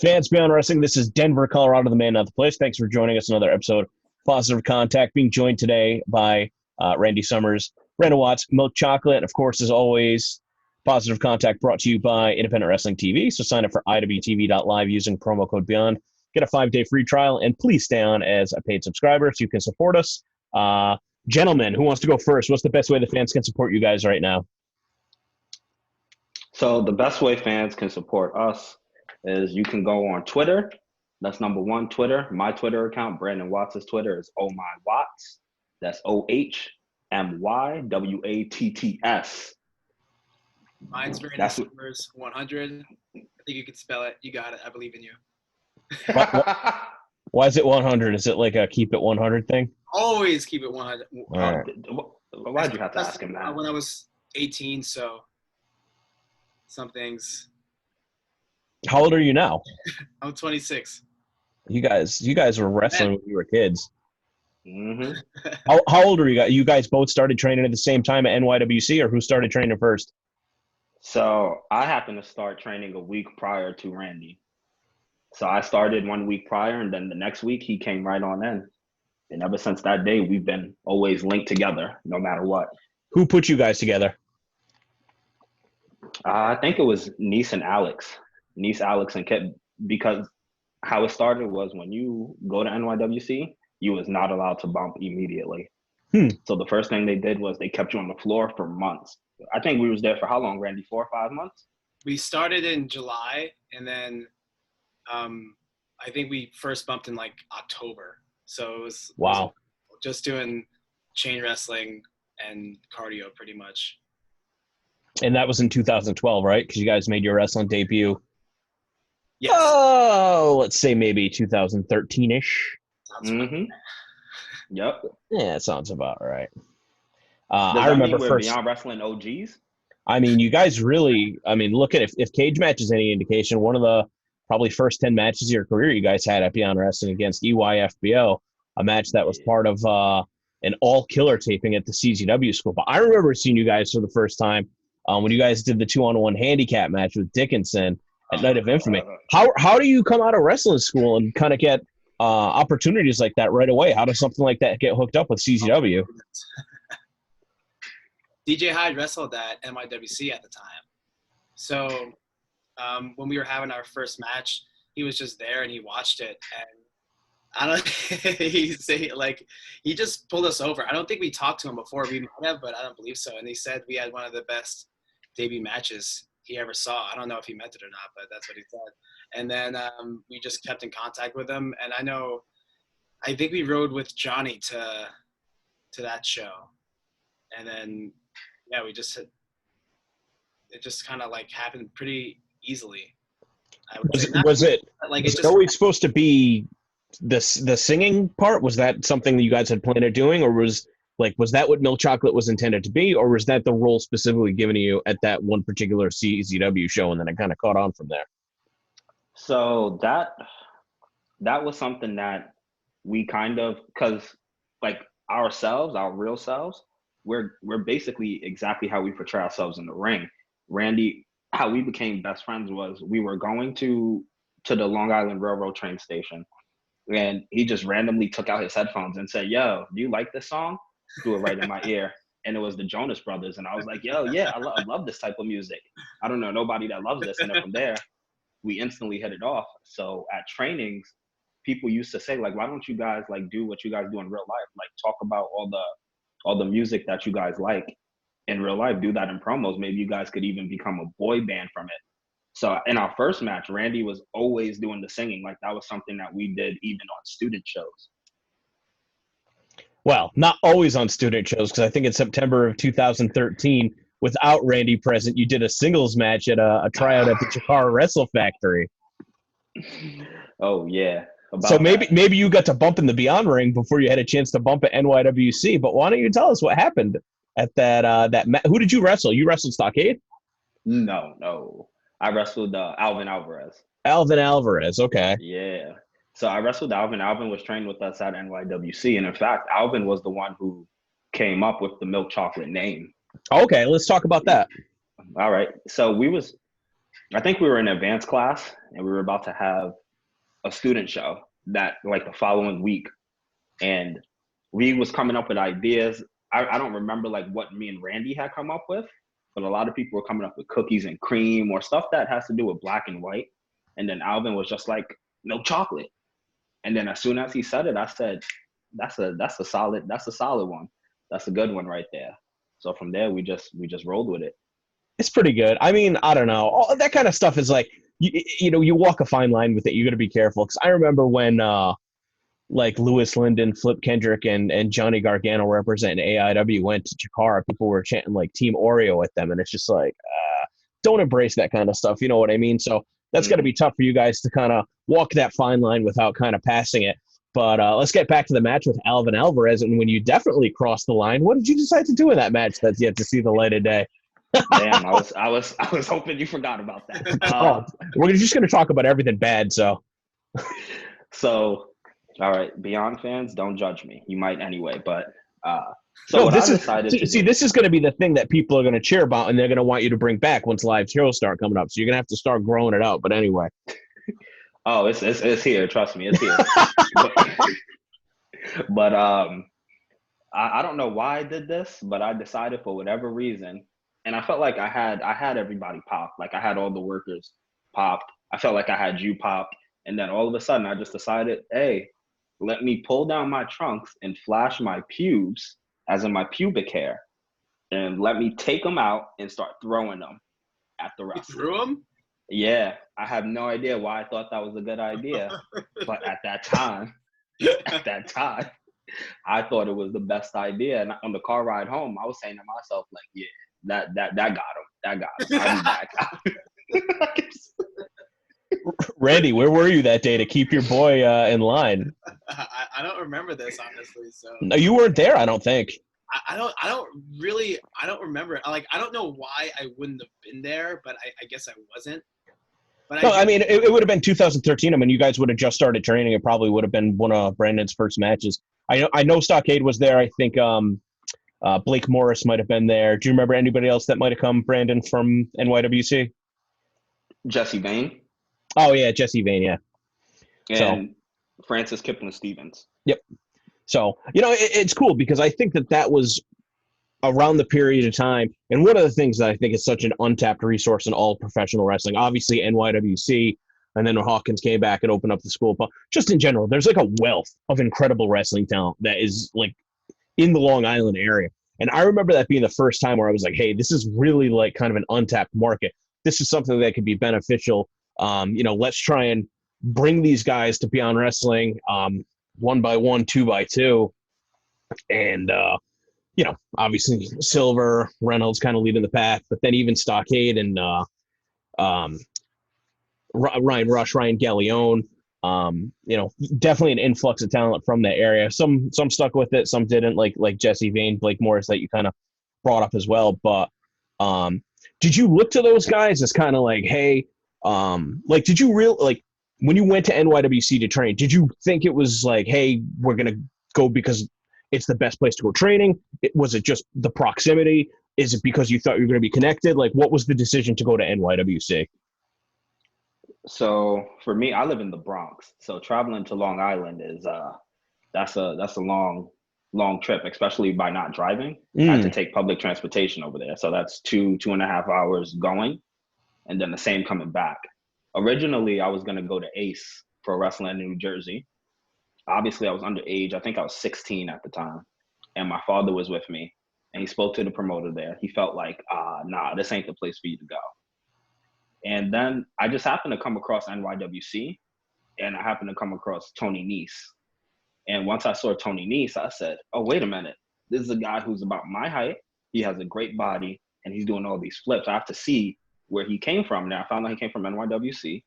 Fans Beyond Wrestling, this is Denver, Colorado, the man, not the place. Thanks for joining us. Another episode of Positive Contact, being joined today by Randy Summers, Brandon Watts, Milk Chocolate, and of course, as always, Positive Contact brought to you by Independent Wrestling TV. So sign up for iwtv.live using promo code BEYOND. Get a 5-day free trial, and please stay on as a paid subscriber so you can support us. Gentlemen, who wants to go first? What's the best way the fans can support you guys right now? So the best way fans can support us is you can go on Twitter. That's number one, Twitter. My Twitter account, Brandon Watts' Twitter is OhMyWatts. That's OhMyWatts. Mine's Brandon Summers 100. I think you can spell it. You got it. I believe in you. Why is it 100? Is it like a keep it 100 thing? Always keep it 100. Right. Why'd you have to ask him that? When I was 18, so some things. How old are you now? I'm 26. You guys were wrestling when you were kids. Mm-hmm. How old are you guys? You guys both started training at the same time at NYWC, or who started training first? So I happened to start training a week prior to Randy. So I started 1 week prior, and then the next week he came right on in. And ever since that day, we've been always linked together, no matter what. Who put you guys together? I think it was Nese, Alex, and Kit, because how it started was when you go to NYWC, you was not allowed to bump immediately. So the first thing they did was they kept you on the floor for months. I think we was there for how long, Randy? 4 or 5 months? We started in July, and then I think we first bumped in like October. So it was just doing chain wrestling and cardio pretty much. And that was in 2012, right? Because you guys made your wrestling debut. Yes. Oh, let's say maybe 2013-ish. Mm-hmm. Yep. Yeah, it sounds about right. I remember we're Beyond Wrestling OGs. I mean, you guys really. I mean, look at if Cage Match is any indication, one of the probably first 10 matches of your career you guys had at Beyond Wrestling against EYFBO, a match that was part of an all-killer taping at the CZW school. But I remember seeing you guys for the first time when you guys did the 2-on-1 handicap match with Dickinson at Night of Infamy. How do you come out of wrestling school and kind of get opportunities like that right away? How does something like that get hooked up with CZW? DJ Hyde wrestled at NYWC at the time. So when we were having our first match, he was just there and he watched it. And I don't he just pulled us over. I don't think we talked to him before. We might have, but I don't believe so. And he said we had one of the best debut matches he ever saw. I don't know if he meant it or not, but that's what he said. And then we just kept in contact with him. And I think we rode with Johnny to that show. And then, yeah, it just kind of like happened pretty easly. Was it always supposed to be the singing part? Was that something that you guys had planned on doing, or was that what Milk Chocolate was intended to be, or was that the role specifically given to you at that one particular CZW show, and then it kind of caught on from there? So that was something that we kind of, because like ourselves, our real selves, we're basically exactly how we portray ourselves in the ring. Randy, how we became best friends was we were going to the Long Island Railroad train station, and he just randomly took out his headphones and said, "Yo, do you like this song?" Threw it right in my ear, and it was the Jonas Brothers, and I was like, "Yo, yeah, I love this type of music. I don't know nobody that loves this." And then from there, we instantly hit it off. So at trainings, people used to say, like, "Why don't you guys like do what you guys do in real life? Like talk about all the music that you guys like in real life, do that in promos. Maybe you guys could even become a boy band from it." So in our first match, Randy was always doing the singing. Like that was something that we did even on student shows. Well, not always on student shows, because I think in September of 2013, without Randy present, you did a singles match at a tryout at the Chikara Wrestle Factory. Oh yeah. So maybe you got to bump in the Beyond ring before you had a chance to bump at NYWC. But why don't you tell us what happened at that who did you wrestle? You wrestled Stockade? No. I wrestled Alvin Alvarez. Alvin Alvarez, okay. Yeah. So I wrestled Alvin. Alvin was trained with us at NYWC. And in fact, Alvin was the one who came up with the Milk Chocolate name. Okay, let's talk about that. All right. So we was I think we were in advanced class and we were about to have a student show that like the following week. And we was coming up with ideas. I don't remember like what me and Randy had come up with, but a lot of people were coming up with cookies and cream or stuff that has to do with black and white. And then Alvin was just like, no chocolate. And then as soon as he said it, I said, that's a solid one. That's a good one right there. So from there we just rolled with it. It's pretty good. I mean, I don't know. All that kind of stuff is like, you know, you walk a fine line with it. You got to be careful. Because I remember when like Lewis Linden, Flip Kendrick, and Johnny Gargano representing AIW went to Chikara, people were chanting like Team Oreo at them, and it's just like, don't embrace that kind of stuff. You know what I mean? So that's got to be tough for you guys to kind of walk that fine line without kind of passing it. But let's get back to the match with Alvin Alvarez, and when you definitely crossed the line, what did you decide to do in that match that's yet to see the light of day? Damn, I was hoping you forgot about that. We're just going to talk about everything bad, so. So, all right, Beyond fans, don't judge me. You might anyway, but this is going to be the thing that people are going to cheer about, and they're going to want you to bring back once Live Heroes start coming up. So you're going to have to start growing it out. But anyway. Oh, it's here. Trust me, it's here. but I don't know why I did this, but I decided for whatever reason. And I felt like I had everybody popped. Like I had all the workers popped. I felt like I had you popped. And then all of a sudden I just decided, hey, let me pull down my trunks and flash my pubes, as in my pubic hair, and let me take them out and start throwing them at the wrestler. You threw them? Yeah. I have no idea why I thought that was a good idea. But at that time, I thought it was the best idea. And on the car ride home, I was saying to myself, like, yeah, that got him. That got him. I'll be back. Randy, where were you that day to keep your boy in line? I don't remember this, honestly. So no, you weren't there, I don't think. I don't remember. Like, I don't know why I wouldn't have been there, but I guess I wasn't. But no, I mean, it would have been 2013. I mean, you guys would have just started training. It probably would have been one of Brandon's first matches. I know Stockade was there. I think Blake Morris might have been there. Do you remember anybody else that might have come, Brandon, from NYWC? Jesse Vane. Oh, yeah, Jesse Vane, yeah. And Francis Kipling Stevens. Yep. So, you know, it's cool because I think that was around the period of time. And one of the things that I think is such an untapped resource in all professional wrestling, obviously NYWC, and then when Hawkins came back and opened up the school, but just in general, there's like a wealth of incredible wrestling talent that is like in the Long Island area. And I remember that being the first time where I was like, hey, this is really like kind of an untapped market. This is something that could be beneficial. You know, let's try and bring these guys to Beyond Wrestling, 1 by 1, 2 by 2. And, you know, obviously Silver, Reynolds kind of leading the path, but then even Stockade and Ryan Rush, Ryan Gallione, you know, definitely an influx of talent from that area. Some stuck with it, some didn't, like Jesse Vane, Blake Morris that you kind of brought up as well. But did you look to those guys as kind of like, hey, like, did you like when you went to NYWC to train, did you think it was like, hey, we're going to go because it's the best place to go training? Was it just the proximity? Is it because you thought you were going to be connected? Like, what was the decision to go to NYWC? So for me, I live in the Bronx. So traveling to Long Island is that's a long trip, especially by not driving. I had to take public transportation over there. So that's 2.5 hours going, and then the same coming back. Originally, I was going to go to Ace Pro Wrestling in New Jersey. Obviously, I was underage. I think I was 16 at the time. And my father was with me. And he spoke to the promoter there. He felt like, nah, this ain't the place for you to go. And then I just happened to come across NYWC. And I happened to come across Tony Nese. And once I saw Tony Nese, I said, oh, wait a minute. This is a guy who's about my height. He has a great body. And he's doing all these flips. I have to see where he came from. Now, I found out he came from NYWC.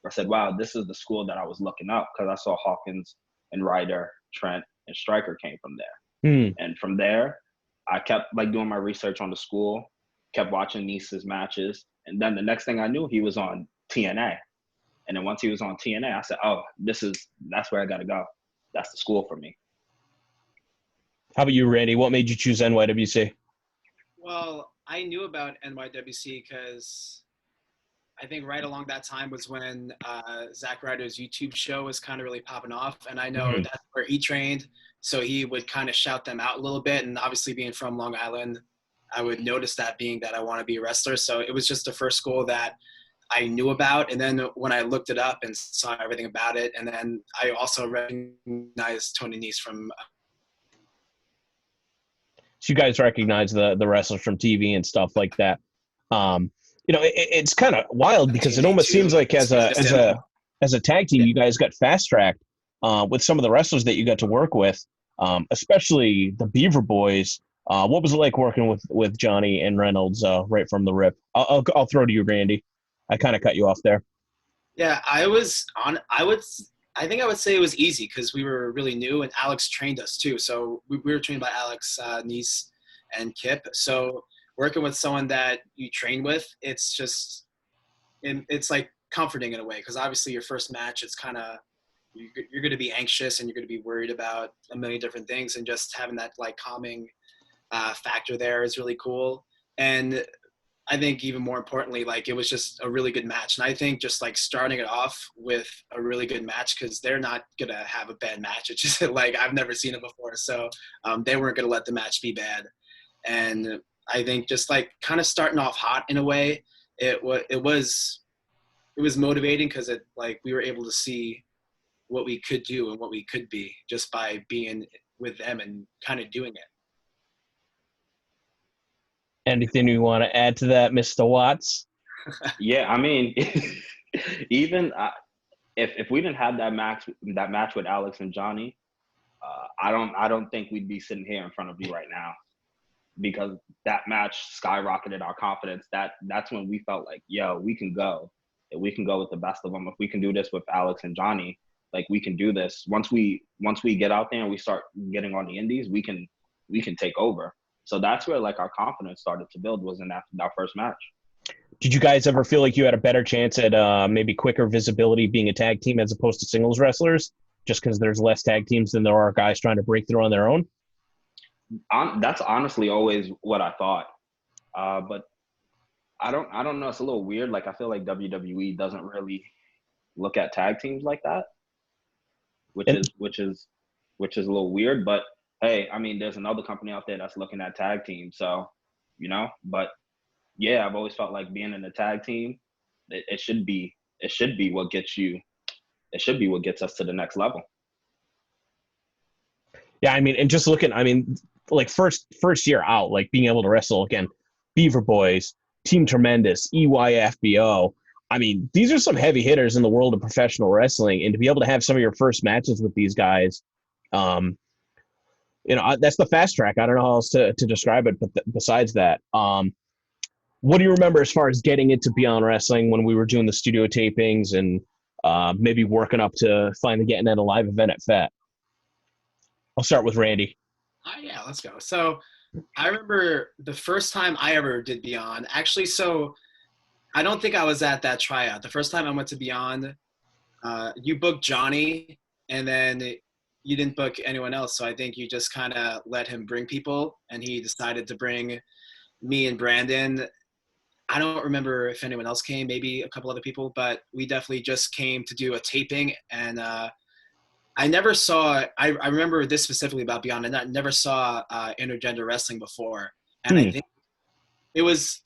I said, wow, this is the school that I was looking up, because I saw Hawkins and Ryder, Trent, and Stryker came from there. And from there, I kept like doing my research on the school, kept watching Nese's matches. And then the next thing I knew, he was on TNA. And then once he was on TNA, I said, oh, that's where I got to go. That's the school for me. How about you, Randy? What made you choose NYWC? Well, I knew about NYWC because I think right along that time was when Zack Ryder's YouTube show was kind of really popping off. And I know Mhm. that's where he trained. So he would kind of shout them out a little bit. And obviously being from Long Island, I would notice that being that I want to be a wrestler. So it was just the first school that I knew about. And then when I looked it up and saw everything about it, and then I also recognized Tony Nese from. So you guys recognize the wrestlers from TV and stuff like that. It's kind of wild because it TNA almost seems too. like as a tag team, you guys got fast tracked with some of the wrestlers that you got to work with, especially the Beaver Boys. What was it like working with Johnny and Reynolds right from the rip? I'll throw to you, Randy. I kind of cut you off there. Yeah, I think I would say it was easy because we were really new and Alex trained us too. So we were trained by Alex, Nese, and Kip. So working with someone that you train with, it's like comforting in a way because obviously your first match, it's kind of you're going to be anxious and you're going to be worried about a million different things, and just having that like calming factor there is really cool. And I think even more importantly, like it was just a really good match. And I think just like starting it off with a really good match, because they're not going to have a bad match. It's just like I've never seen it before. So they weren't going to let the match be bad. And I think just like kind of starting off hot in a way, it was motivating because it like we were able to see what we could do and what we could be just by being with them and kind of doing it. Anything you want to add to that, Mr. Watts? Yeah, I mean, even if we didn't have that match with Alex and Johnny, I don't think we'd be sitting here in front of you right now, because that match skyrocketed our confidence. That's when we felt like, yo, we can go. We can go with the best of them. If we can do this with Alex and Johnny, like we can do this. Once we get out there and we start getting on the indies, we can take over. So that's where like our confidence started to build, was in that first match. Did you guys ever feel like you had a better chance at maybe quicker visibility being a tag team as opposed to singles wrestlers, just because there's less tag teams than there are guys trying to break through on their own? That's honestly always what I thought, but I don't know. It's a little weird. Like I feel like WWE doesn't really look at tag teams like that, which is a little weird. But hey, I mean, there's another company out there that's looking at tag teams, so But yeah, I've always felt like being in a tag team, it should be what gets you. It should be what gets us to the next level. Yeah, I mean, and just looking, I mean, like first year out, like being able to wrestle again, Beaver Boys, Team Tremendous, EYFBO. I mean, these are some heavy hitters in the world of professional wrestling, and to be able to have some of your first matches with these guys, that's the fast track. I don't know how else to describe it, but besides that, what do you remember as far as getting into Beyond Wrestling when we were doing the studio tapings and maybe working up to finally getting at a live event at FET? I'll start with Randy. Yeah, let's go. So I remember the first time I ever did Beyond. Actually, so I don't think I was at that tryout. The first time I went to Beyond, you booked Johnny, and then you didn't book anyone else. So I think you just kind of let him bring people, and he decided to bring me and Brandon. I don't remember if anyone else came, maybe a couple other people, but we definitely just came to do a taping. And I never saw, I remember this specifically about Beyond, and I never saw intergender wrestling before. And I think it was,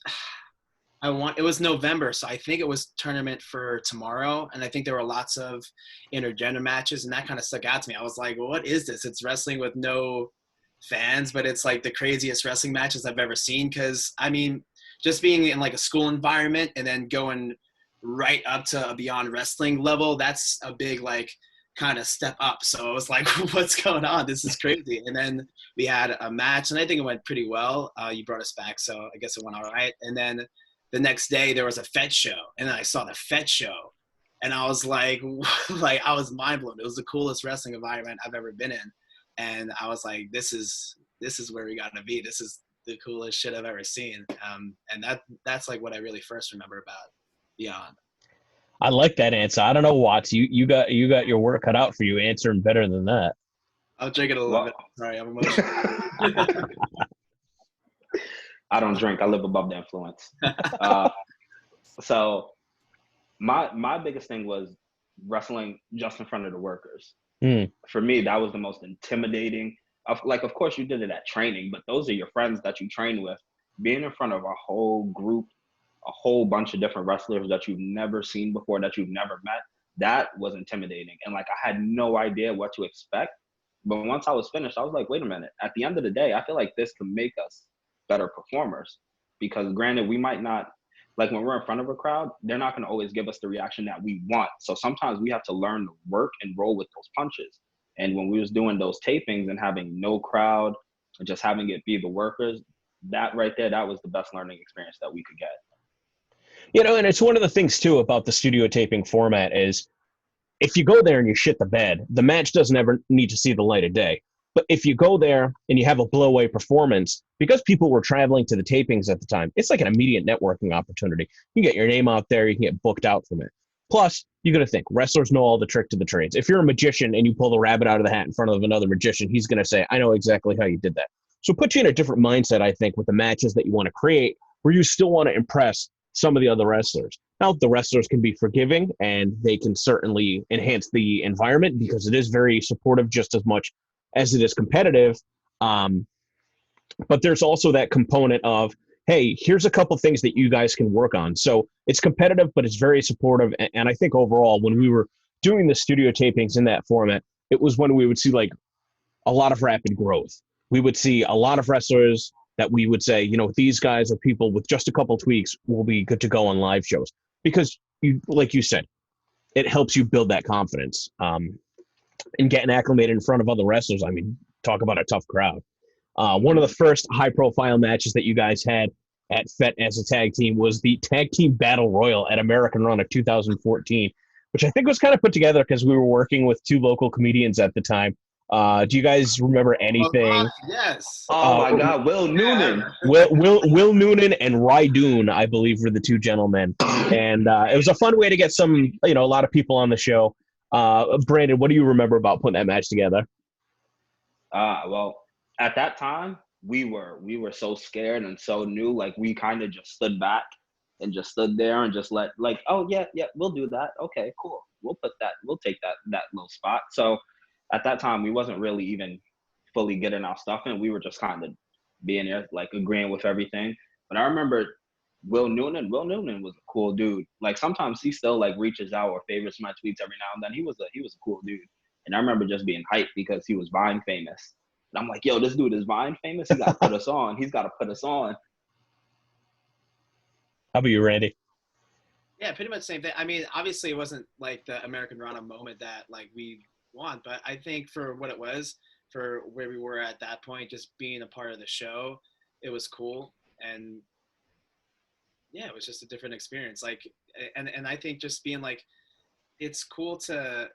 it was November, so I think it was tournament for tomorrow, and I think there were lots of intergender matches, and that kind of stuck out to me. I was like, well, what is this? It's wrestling with no fans, but it's like the craziest wrestling matches I've ever seen, because, I mean, just being in like a school environment and then going right up to a Beyond Wrestling level, that's a big like kind of step up. So I was like, what's going on? This is crazy. And then we had a match, and I think it went pretty well. You brought us back, so I guess it went all right. And then the next day there was a FET show, and then I saw the FET show, and I was like, I was mind blown. It was the coolest wrestling environment I've ever been in, and I was like, this is where we got to be. This is the coolest shit I've ever seen. And that's like what I really first remember about Beyond. I like that answer. I don't know, Watts. You got your work cut out for you answering better than that. I'll drink it a little bit. Sorry, I'm emotional. I don't drink. I live above the influence. So my biggest thing was wrestling just in front of the workers. Mm. For me, that was the most intimidating. Of course, you did it at training, but those are your friends that you train with. Being in front of a whole group, a whole bunch of different wrestlers that you've never seen before, that you've never met, that was intimidating. And like, I had no idea what to expect. But once I was finished, I was like, wait a minute. At the end of the day, I feel like this can make us better performers. Because granted, we might not, like when we're in front of a crowd, they're not going to always give us the reaction that we want. So sometimes we have to learn to work and roll with those punches. And when we was doing those tapings and having no crowd and just having it be the workers, that right there, that was the best learning experience that we could get. You know, and it's one of the things too about the studio taping format is if you go there and you shit the bed, the match doesn't ever need to see the light of day. But if you go there and you have a blow-away performance, because people were traveling to the tapings at the time, it's like an immediate networking opportunity. You can get your name out there, you can get booked out from it. Plus, you got to think, wrestlers know all the tricks of the trades. If you're a magician and you pull the rabbit out of the hat in front of another magician, he's going to say, I know exactly how you did that. So it puts you in a different mindset, I think, with the matches that you want to create, where you still want to impress some of the other wrestlers. Now, the wrestlers can be forgiving and they can certainly enhance the environment because it is very supportive just as much as it is competitive. But there's also that component of, hey, here's a couple things that you guys can work on. So it's competitive, but it's very supportive. And I think overall, when we were doing the studio tapings in that format, it was when we would see like a lot of rapid growth. We would see a lot of wrestlers that we would say, you know, these guys are people with just a couple tweaks will be good to go on live shows. Because, you, like you said, it helps you build that confidence. And getting acclimated in front of other wrestlers, I mean, talk about a tough crowd. One of the first high-profile matches that you guys had at FET as a tag team was the Tag Team Battle Royal at American Run of 2014, which I think was kind of put together because we were working with two local comedians at the time. Do you guys remember anything? Yes. Oh my God, Will Noonan. Will Noonan and Rydoon, I believe, were the two gentlemen, and it was a fun way to get some, you know, a lot of people on the show. Brandon, what do you remember about putting that match together? Well, at that time, we were so scared and so new. Like we kind of just stood back and just stood there and just let like, oh yeah, we'll do that. Okay, cool. We'll take that little spot. So at that time, we wasn't really even fully getting our stuff in. We were just kind of being there, like agreeing with everything. But I remember Will Noonan was a cool dude. Like sometimes he still like reaches out or favorites my tweets every now and then. He was a cool dude. And I remember just being hyped because he was Vine famous. And I'm like, yo, this dude is Vine famous. He got to put us on. He's got to put us on. How about you, Randy? Yeah, pretty much the same thing. I mean, obviously it wasn't like the American Rana moment that like we want, but I think for what it was, for where we were at that point, just being a part of the show, it was cool. And yeah, it was just a different experience. Like, and I think just being like, it's cool to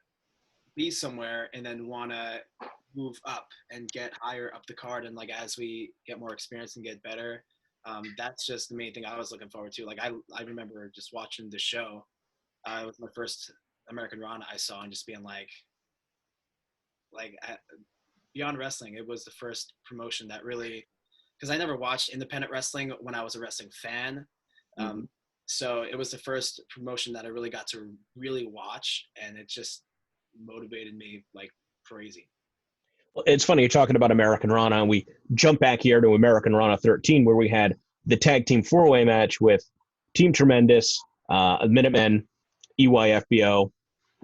be somewhere and then want to move up and get higher up the card. And like, as we get more experience and get better, that's just the main thing I was looking forward to. Like, I remember just watching the show. It was my first American Rana I saw and just being like beyond wrestling, it was the first promotion that really, because I never watched independent wrestling when I was a wrestling fan. So it was the first promotion that I really got to really watch, and it just motivated me like crazy. Well, it's funny you're talking about American Rana, and we jump back here to American Rana 13, where we had the tag team four-way match with Team Tremendous, Minutemen, EYFBO,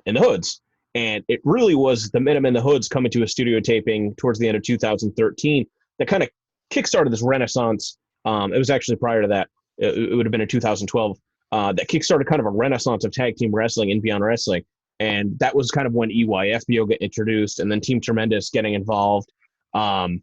and the Hoods. And it really was the Minutemen, the Hoods coming to a studio taping towards the end of 2013 that kind of kickstarted this renaissance. It was actually prior to that. It would have been in 2012. That kickstarted kind of a renaissance of tag team wrestling and beyond wrestling. And that was kind of when EYFBO got introduced and then Team Tremendous getting involved. And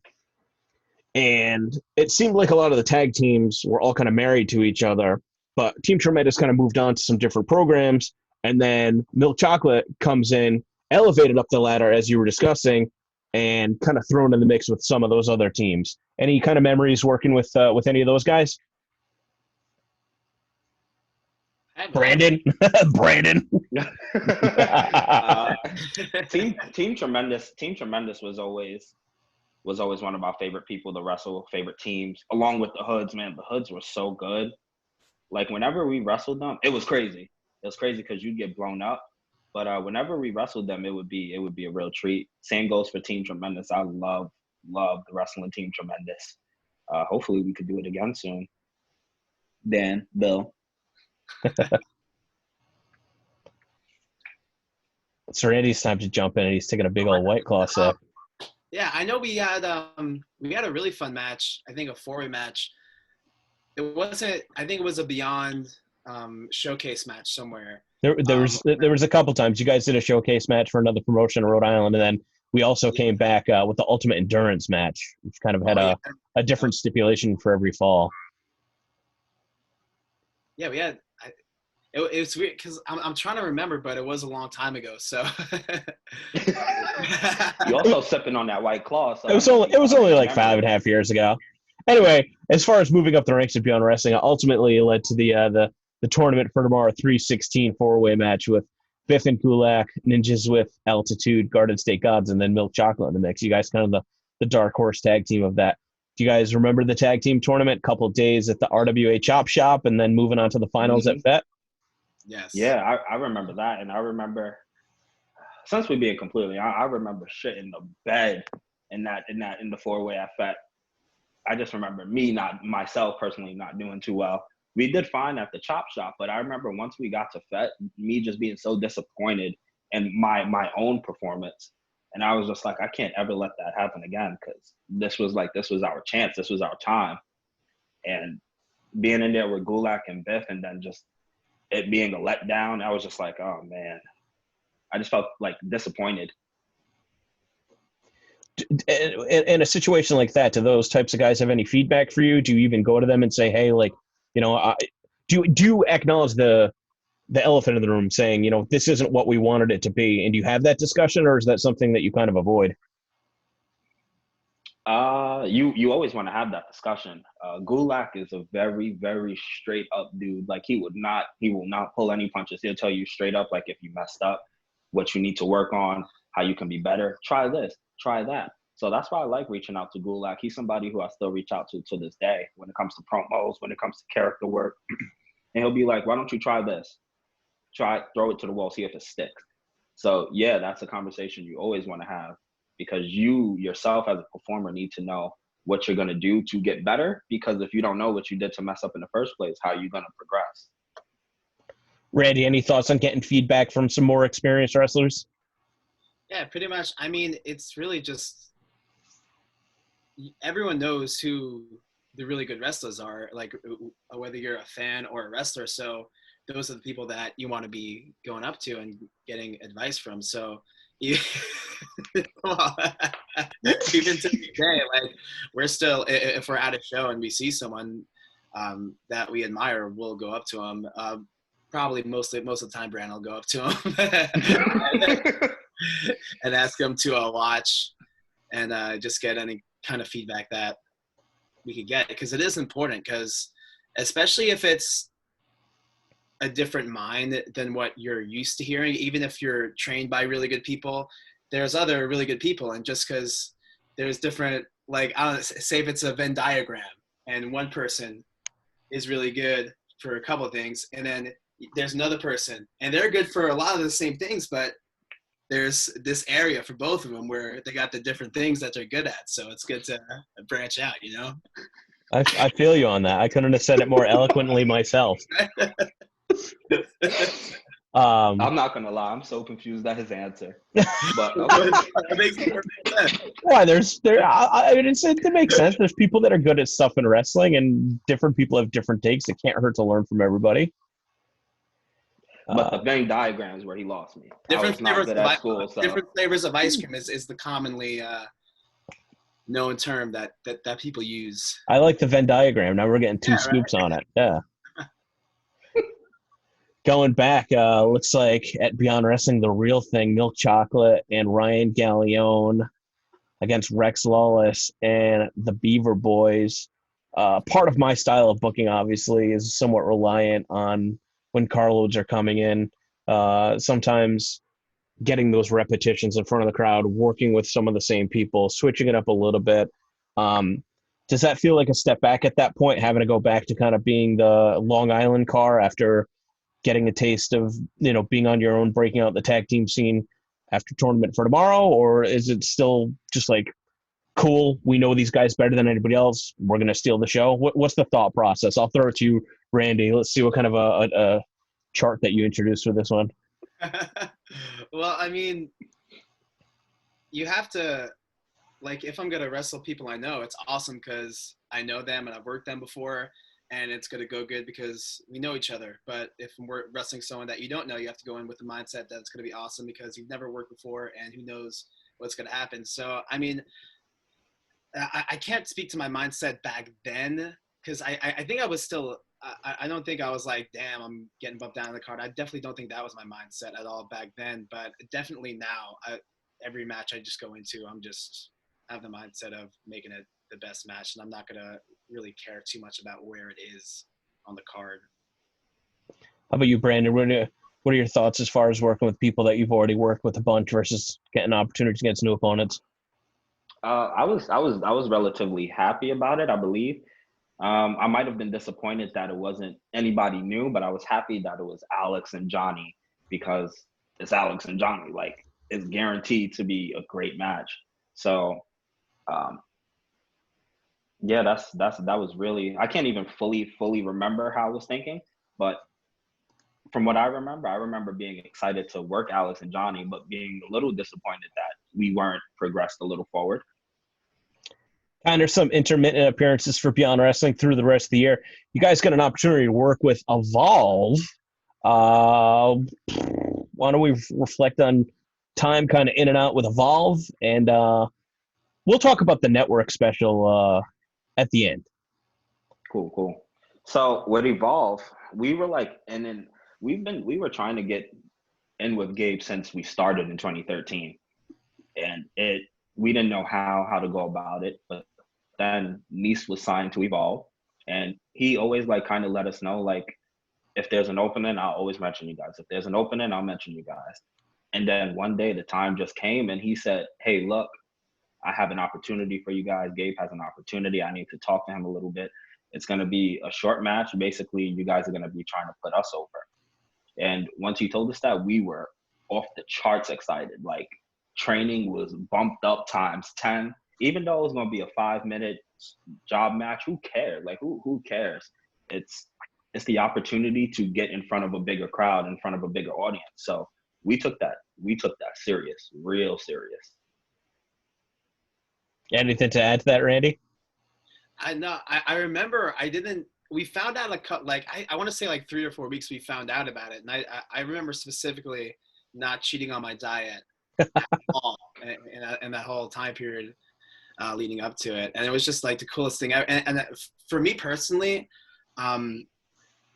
it seemed like a lot of the tag teams were all kind of married to each other, but Team Tremendous kind of moved on to some different programs. And then Milk Chocolate comes in, elevated up the ladder, as you were discussing, and kind of thrown in the mix with some of those other teams. Any kind of memories working with any of those guys? Brandon. Team Tremendous was always one of our favorite people to wrestle, favorite teams, along with the Hoods. Man, the Hoods were so good. Like whenever we wrestled them, it was crazy. It was crazy because you'd get blown up. But whenever we wrestled them, it would be a real treat. Same goes for Team Tremendous. I love the wrestling Team Tremendous. Hopefully we could do it again soon. Dan, Bill. It's Randy's time to jump in, and he's taking a big old White Claw sip. Yeah, I know we had a really fun match. I think a 4-way match. It wasn't. I think it was a Beyond showcase match somewhere. There was a couple times you guys did a showcase match for another promotion in Rhode Island, and then we also came back with the Ultimate Endurance match, which kind of had a different stipulation for every fall. Yeah, we had. It was weird because I'm trying to remember, but it was a long time ago. So you also sipping on that White Claw. So it was only like 5.5 years ago. Anyway, as far as moving up the ranks of Beyond Wrestling, ultimately it led to the tournament for tomorrow, 316 4-way match with Biff and Kulak, Ninjas with Altitude, Garden State Gods, and then Milk Chocolate in the mix. You guys kind of the dark horse tag team of that. Do you guys remember the tag team tournament? Couple of days at the RWA Chop Shop, and then moving on to the finals at FET? Yes. Yeah, I remember that, and I remember, since we being completely, I remember shit in the bed in the 4-way at FET. I just remember myself personally not doing too well. We did fine at the Chop Shop, but I remember once we got to FET, me just being so disappointed in my own performance, and I was just like, I can't ever let that happen again, because this was our chance, this was our time, and being in there with Gulak and Biff, and then just it being a letdown, I was just like, oh man, I just felt like disappointed. In a situation like that, do those types of guys have any feedback for you? Do you even go to them and say, hey, like, do you acknowledge the elephant in the room, saying, this isn't what we wanted it to be? And do you have that discussion, or is that something that you kind of avoid? You always want to have that discussion. Gulak is a very, very straight up dude. Like he will not pull any punches. He'll tell you straight up, like, if you messed up, what you need to work on, how you can be better. Try this, try that. So that's why I like reaching out to Gulak. He's somebody who I still reach out to this day when it comes to promos, when it comes to character work. And he'll be like, why don't you try this? Throw it to the wall, see if it sticks. So yeah, that's a conversation you always want to have, because you yourself as a performer need to know what you're going to do to get better. Because if you don't know what you did to mess up in the first place, how are you going to progress? Randy, any thoughts on getting feedback from some more experienced wrestlers? Yeah, pretty much. I mean, it's really just everyone knows who the really good wrestlers are, like whether you're a fan or a wrestler. So those are the people that you want to be going up to and getting advice from. So even to today, like, we're still, if we're at a show and we see someone that we admire, we'll go up to them. Probably most of the time, Brand will go up to him and ask him to watch and just get any kind of feedback that we could get, because it is important, because especially if it's a different mind than what you're used to hearing, even if you're trained by really good people, there's other really good people. And just because there's different, like, I don't know, say if it's a Venn diagram and one person is really good for a couple of things, and then there's another person and they're good for a lot of the same things, but there's this area for both of them where they got the different things that they're good at. So it's good to branch out, I feel you on that. I couldn't have said it more eloquently myself. I'm not gonna lie, I'm so confused at his answer. But why? It makes sense. There's people that are good at stuff in wrestling, and different people have different takes. It can't hurt to learn from everybody. But the Venn diagram is where he lost me. Different flavors of ice cream is the commonly known term that people use. I like the Venn diagram. Now we're getting two scoops on it. Yeah. Going back, looks like at Beyond Wrestling, the real thing, Milk Chocolate and Ryan Gallione against Rex Lawless and the Beaver Boys. Part of my style of booking, obviously, is somewhat reliant on when carloads are coming in. Sometimes getting those repetitions in front of the crowd, working with some of the same people, switching it up a little bit. Does that feel like a step back at that point, having to go back to kind of being the Long Island car after getting a taste of, being on your own, breaking out the tag team scene after tournament for tomorrow? Or is it still just like, cool, we know these guys better than anybody else, we're going to steal the show? What's the thought process? I'll throw it to you, Randy. Let's see what kind of a chart that you introduced for this one. Well, I mean, you have to, like, if I'm going to wrestle people I know, it's awesome because I know them and I've worked them before, and it's going to go good because we know each other. But if we're wrestling someone that you don't know, you have to go in with the mindset that it's going to be awesome because you've never worked before and who knows what's going to happen. So, I mean, I can't speak to my mindset back then because I think I was still I don't think I was like, damn, I'm getting bumped down in the card. I definitely don't think that was my mindset at all back then. But definitely now, every match I just go into, I'm just have the mindset of making it the best match, and I'm not gonna really care too much about where it is on the card. How about you, Brandon? What are your thoughts as far as working with people that you've already worked with a bunch versus getting opportunities against new opponents? I was relatively happy about it, I believe. I might have been disappointed that it wasn't anybody new, but I was happy that it was Alex and Johnny because it's Alex and Johnny. Like, it's guaranteed to be a great match. So, yeah, that was really, I can't even fully remember how I was thinking, but from what I remember being excited to work Alex and Johnny, but being a little disappointed that we weren't progressed a little forward. Kind of some intermittent appearances for Beyond Wrestling through the rest of the year. You guys got an opportunity to work with Evolve. Why don't we reflect on time kind of in and out with Evolve, and we'll talk about the network special at the end. Cool. So with Evolve, we were like, and then we were trying to get in with Gabe since we started in 2013, and we didn't know how to go about it, but then Nese was signed to Evolve, and he always like kind of let us know, like, if there's an opening, I'll always mention you guys. If there's an opening, I'll mention you guys. And then one day the time just came and he said, hey, look, I have an opportunity for you guys. Gabe has an opportunity. I need to talk to him a little bit. It's going to be a short match. Basically, you guys are going to be trying to put us over. And once he told us that, we were off the charts excited. Like, training was bumped up times 10. Even though it was going to be a 5-minute job match, who cared? Like, who cares? It's the opportunity to get in front of a bigger crowd, in front of a bigger audience. So we took that serious, real serious. Anything to add to that, Randy? I know. I remember we found out I want to say like 3 or 4 weeks we found out about it. And I remember specifically not cheating on my diet at all in that whole time period leading up to it. And it was just like the coolest thing ever. And for me personally,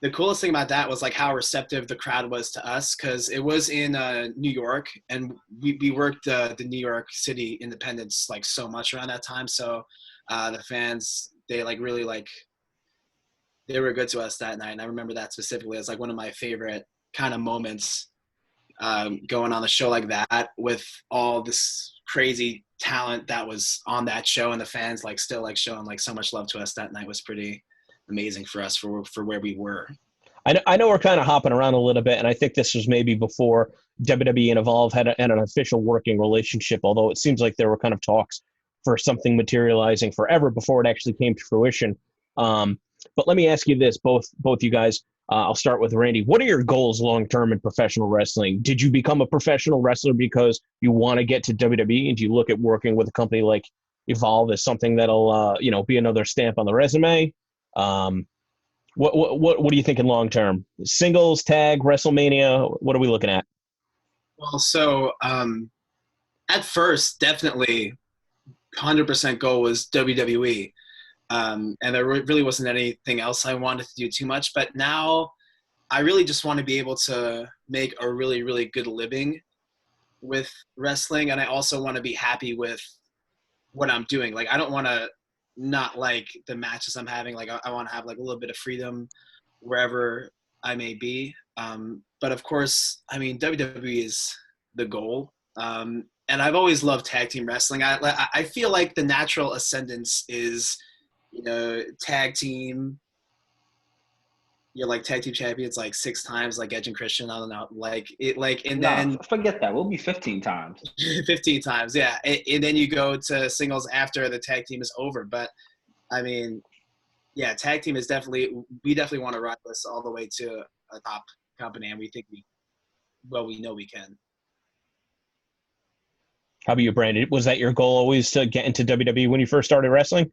the coolest thing about that was like how receptive the crowd was to us, because it was in New York, and we worked the New York City Independence like so much around that time. So the fans, they like really like, they were good to us that night. And I remember that specifically as like one of my favorite kind of moments going on a show like that with all this crazy talent that was on that show, and the fans like still like showing like so much love to us that night was pretty amazing for us for where we were. I know we're kind of hopping around a little bit, and I think this was maybe before WWE and Evolve had an official working relationship, although it seems like there were kind of talks for something materializing forever before it actually came to fruition. But let me ask you this, both you guys. I'll start with Randy. What are your goals long-term in professional wrestling? Did you become a professional wrestler because you want to get to WWE? And do you look at working with a company like Evolve as something that'll, be another stamp on the resume? What are you thinking long-term? Singles, tag, WrestleMania? What are we looking at? Well, so at first, definitely 100% goal was WWE. And there really wasn't anything else I wanted to do too much. But now I really just want to be able to make a really, really good living with wrestling. And I also want to be happy with what I'm doing. Like, I don't want to not like the matches I'm having. Like, I want to have like a little bit of freedom wherever I may be. But of course, I mean, WWE is the goal. And I've always loved tag team wrestling. I feel like the natural ascendance is, tag team, you're like tag team champions like 6 times, like Edge and Christian. I don't know, like it, like, and Nah, then forget that. We'll be 15 times. 15 times, yeah, and then you go to singles after the tag team is over. But I mean, yeah, tag team is we definitely want to ride this all the way to a top company, and we think we know we can. How about you, Brandon? Was that your goal always to get into WWE when you first started wrestling?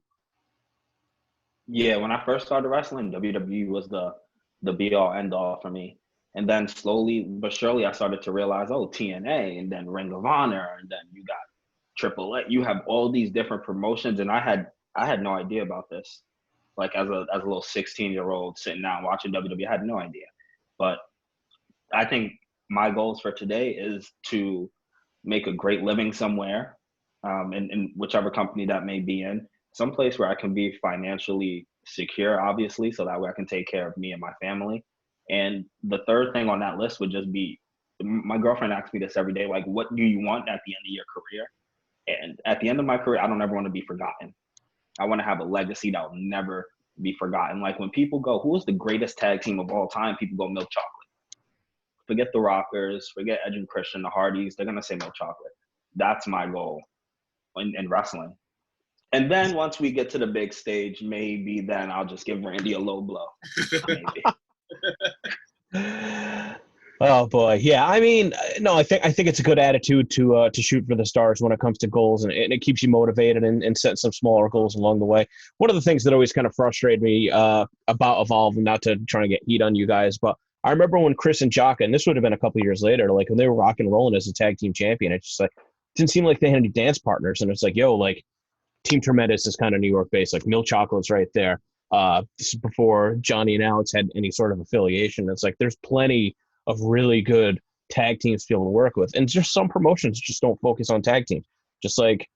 Yeah, when I first started wrestling, WWE was the be all end all for me. And then slowly but surely, I started to realize, oh, TNA, and then Ring of Honor, and then you got Triple A. You have all these different promotions, and I had no idea about this. Like as a little 16-year-old sitting down watching WWE, I had no idea. But I think my goals for today is to make a great living somewhere, in whichever company that may be in, someplace where I can be financially secure, obviously, so that way I can take care of me and my family. And the third thing on that list would just be, my girlfriend asks me this every day, like, what do you want at the end of your career? And at the end of my career, I don't ever want to be forgotten. I want to have a legacy that will never be forgotten. Like when people go, who is the greatest tag team of all time? People go Milk Chocolate. Forget the Rockers, forget Edge and Christian, the Hardys. They're gonna say Milk Chocolate. That's my goal in wrestling. And then once we get to the big stage, maybe then I'll just give Randy a low blow. Maybe. Oh boy, yeah. I mean, no, I think it's a good attitude to shoot for the stars when it comes to goals, and it keeps you motivated and set some smaller goals along the way. One of the things that always kind of frustrated me about Evolve, and not to try to get heat on you guys, but I remember when Chris and Jaka, and this would have been a couple years later, like when they were rock and rolling as a tag team champion, it just like didn't seem like they had any dance partners, and it's like, yo, like Team Tremendous is kind of New York based, like Milk Chocolate's right there. This is before Johnny and Alex had any sort of affiliation. It's like there's plenty of really good tag teams to be able to work with. And just some promotions just don't focus on tag teams. Just like,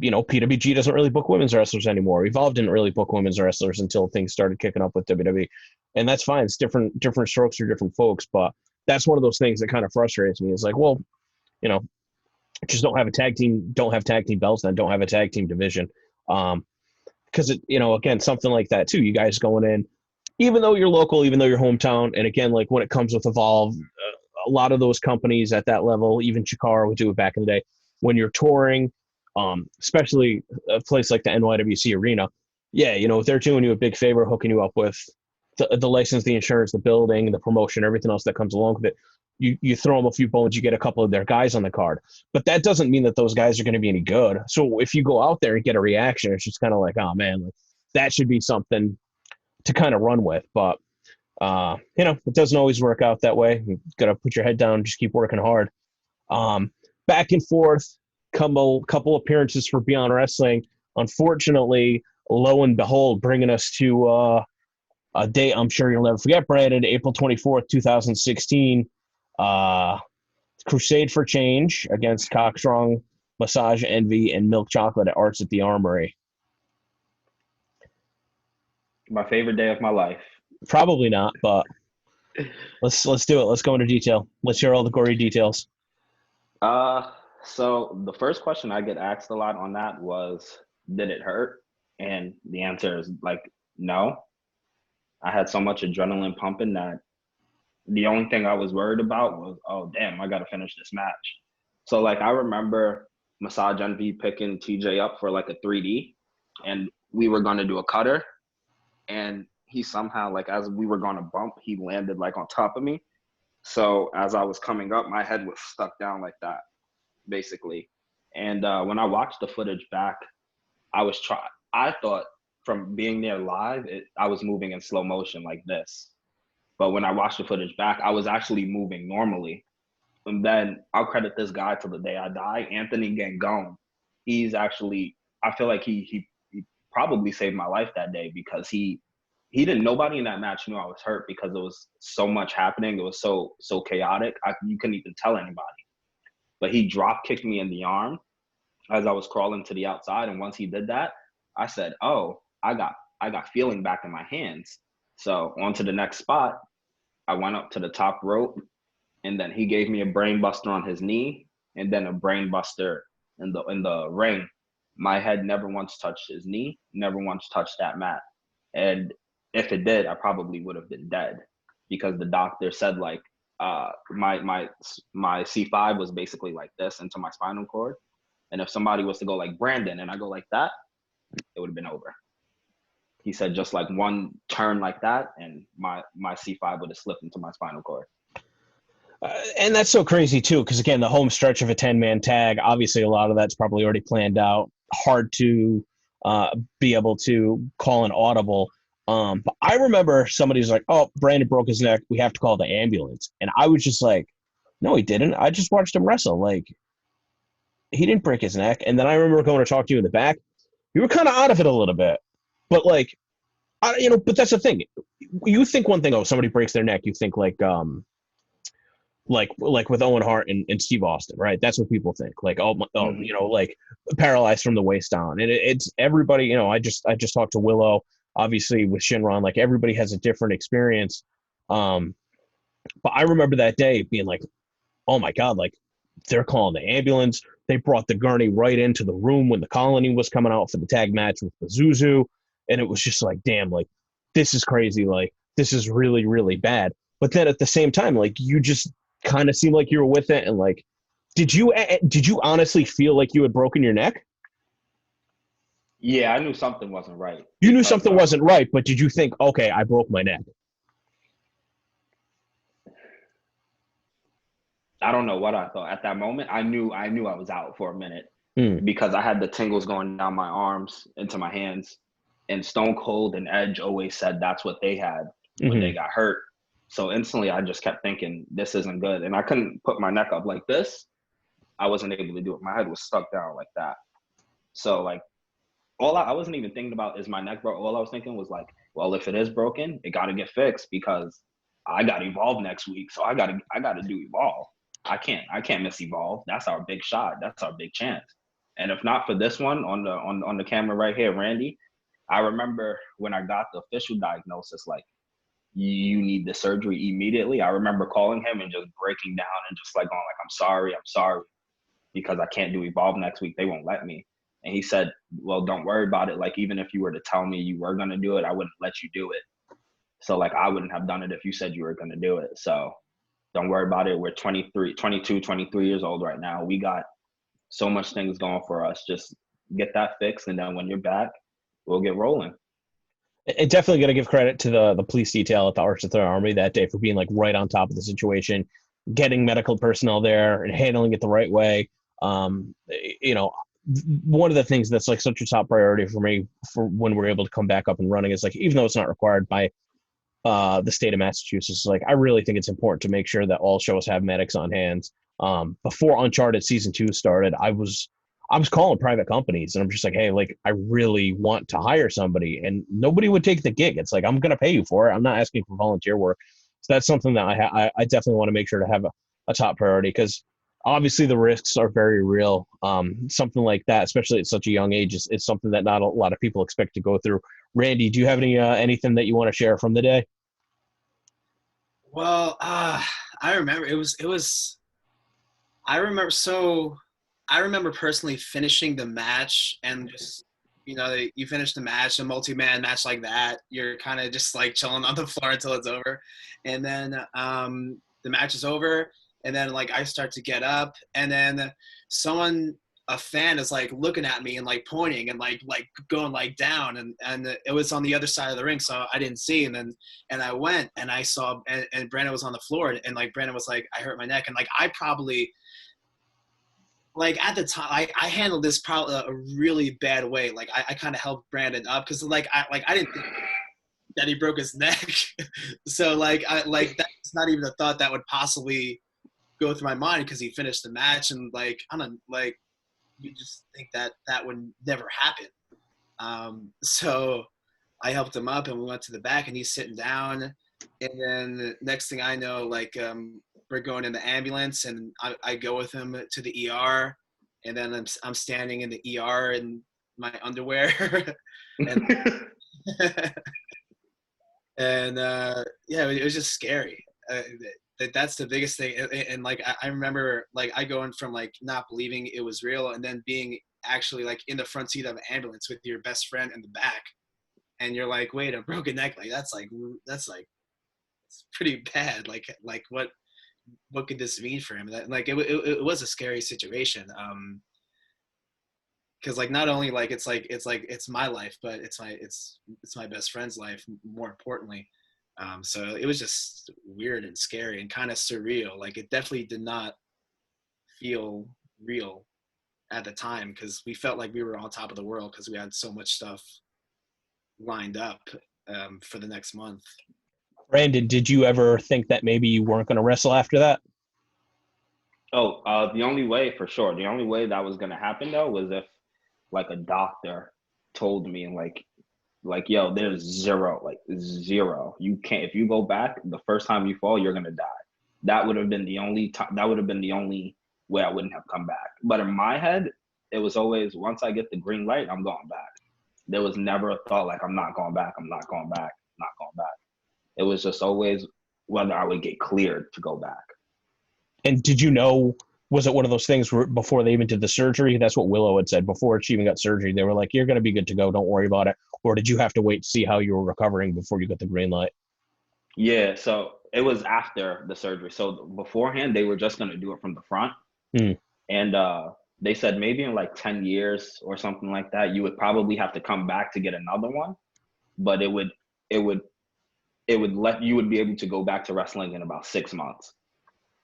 PWG doesn't really book women's wrestlers anymore. Evolve didn't really book women's wrestlers until things started kicking up with WWE. And that's fine. It's different strokes for different folks. But that's one of those things that kind of frustrates me. It's like, well, just don't have tag team belts, then don't have a tag team division. Because again, something like that too. You guys going in, even though you're local, even though you're hometown, and again, like when it comes with Evolve, a lot of those companies at that level, even Chikara would do it back in the day, when you're touring, especially a place like the NYWC arena, yeah, they're doing you a big favor, hooking you up with the license, the insurance, the building, the promotion, everything else that comes along with it. You throw them a few bones, you get a couple of their guys on the card. But that doesn't mean that those guys are going to be any good. So if you go out there and get a reaction, it's just kind of like, oh, man, like, that should be something to kind of run with. But, it doesn't always work out that way. You got to put your head down and just keep working hard. Back and forth, couple appearances for Beyond Wrestling. Unfortunately, lo and behold, bringing us to a date I'm sure you'll never forget, Brandon, April 24th, 2016. Crusade for Change against Cockstrong, Massage Envy, and Milk Chocolate at Arts at the Armory. My favorite day of my life. Probably not, but let's do it. Let's go into detail. Let's hear all the gory details. So the first question I get asked a lot on that was, did it hurt? And the answer is like, no. I had so much adrenaline pumping that the only thing I was worried about was, oh, damn, I got to finish this match. So, like, I remember Massage Envy picking TJ up for, like, a 3D, and we were going to do a cutter, and he somehow, like, as we were going to bump, he landed, like, on top of me. So, as I was coming up, my head was stuck down like that, basically. And when I watched the footage back, I thought from being there live, I was moving in slow motion like this. But when I watched the footage back, I was actually moving normally. And then I'll credit this guy till the day I die, Anthony Gangone. He's actually, I feel like he probably saved my life that day, because he didn't, nobody in that match knew I was hurt, because there was so much happening. It was so chaotic. You couldn't even tell anybody. But he drop kicked me in the arm as I was crawling to the outside. And once he did that, I said, oh, I got feeling back in my hands. So on to the next spot. I went up to the top rope, and then he gave me a brain buster on his knee, and then a brain buster in the ring. My head never once touched his knee, never once touched that mat. And if it did, I probably would have been dead. because the doctor said like my C5 was basically like this into my spinal cord, and if somebody was to go like Brandon and I go like that, it would have been over. He said just like one turn like that, and my C5 would have slipped into my spinal cord. And that's so crazy too, because again, the home stretch of a 10-man tag, obviously a lot of that's probably already planned out. Hard to be able to call an audible. But I remember somebody was like, "Oh, Brandon broke his neck. We have to call the ambulance." And I was just like, "No, he didn't. I just watched him wrestle. Like, he didn't break his neck." And then I remember going to talk to you in the back. You were kind of out of it a little bit, but like, but that's the thing. You think one thing, oh, somebody breaks their neck. You think like with Owen Hart and Steve Austin, right? That's what people think. Like, like paralyzed from the waist down. And it's everybody, I just talked to Willow, obviously with Shinron, like everybody has a different experience. But I remember that day being like, oh my God, like they're calling the ambulance. They brought the gurney right into the room when the Colony was coming out for the tag match with the Zuzu. And it was just like, damn, like this is crazy. Like this is really, really bad. But then at the same time, like you just kind of seemed like you were with it. And like, did you honestly feel like you had broken your neck? Yeah, I knew something wasn't right. You knew something wasn't right, but did you think, okay, I broke my neck? I don't know what I thought at that moment. I knew I was out for a minute because I had the tingles going down my arms into my hands, and Stone Cold and Edge always said that's what they had when they got hurt. So instantly I just kept thinking this isn't good, and I couldn't put my neck up like this. I wasn't able to do it. My head was stuck down like that. So like I wasn't even thinking about is my neck broke. All I was thinking was like, well, if it is broken, it got to get fixed because I got Evolve next week. So I got to do Evolve. I can't miss Evolve. That's our big shot. That's our big chance. And if not for this one on the camera right here, Randy, I remember when I got the official diagnosis, like you need the surgery immediately. I remember calling him and just breaking down and just like going like, I'm sorry, because I can't do Evolve next week. They won't let me. And he said, well, don't worry about it. Like, even if you were to tell me you were going to do it, I wouldn't let you do it. So like, I wouldn't have done it if you said you were going to do it. So don't worry about it. We're 23 years old right now. We got so much things going for us. Just get that fixed. And then when you're back, we'll get rolling. It definitely got to give credit to the police detail at the Arch of the Army that day for being like right on top of the situation, getting medical personnel there and handling it the right way. One of the things that's like such a top priority for me for when we're able to come back up and running is like, even though it's not required by the state of Massachusetts, like I really think it's important to make sure that all shows have medics on hand. Before Uncharted season 2 started, I was calling private companies and I'm just like, hey, like I really want to hire somebody, and nobody would take the gig. It's like, I'm going to pay you for it. I'm not asking for volunteer work. So that's something that I definitely want to make sure to have a top priority, because obviously the risks are very real. Something like that, especially at such a young age, is something that not a lot of people expect to go through. Randy, do you have anything that you want to share from the day? Well, I remember it was. I remember personally finishing the match, and just, you finish the match, a multi-man match like that, you're kind of just like chilling on the floor until it's over. And then the match is over, and then like I start to get up, and then a fan is like looking at me and like pointing and like going like down, and it was on the other side of the ring, so I didn't see. And I went and I saw, and Brandon was on the floor, and like Brandon was like, I hurt my neck. And like I probably, like at the time, I handled this probably a really bad way. Like I kind of helped Brandon up because I didn't think that he broke his neck. So that's not even a thought that would possibly go through my mind, because he finished the match, and like I don't like, you just think that would never happen. So I helped him up, and we went to the back, and he's sitting down, and then the next thing I know, like we're going in the ambulance, and I go with him to the ER, and then I'm standing in the ER in my underwear, and and it was just scary. That's the biggest thing. And like I remember, like I going from like not believing it was real, and then being actually like in the front seat of an ambulance with your best friend in the back, and you're like, wait, a broken neck, like that's like it's pretty bad. Like what could this mean for him? Like it was a scary situation. Because like not only like it's my life, but it's my best friend's life more importantly. So it was just weird and scary and kind of surreal. Like it definitely did not feel real at the time because we felt like we were on top of the world because we had so much stuff lined up for the next month. Brandon, did you ever think that maybe you weren't going to wrestle after that? Oh, the only way for sure. The only way that was gonna happen though was if like a doctor told me like yo, there's zero, like zero. You can't if you go back the first time you fall, you're gonna die. That would have been the only time. That would have been the only way I wouldn't have come back. But in my head, it was always once I get the green light, I'm going back. There was never a thought like I'm not going back. I'm not going back. I'm not going back. It was just always whether I would get cleared to go back. And did you know, was it one of those things where before they even did the surgery? That's what Willow had said. Before she even got surgery, they were like, you're going to be good to go. Don't worry about it. Or did you have to wait to see how you were recovering before you got the green light? Yeah, so it was after the surgery. So beforehand, they were just going to do it from the front. And they said maybe in like 10 years or something like that, you would probably have to come back to get another one. But it would let you would be able to go back to wrestling in about 6 months.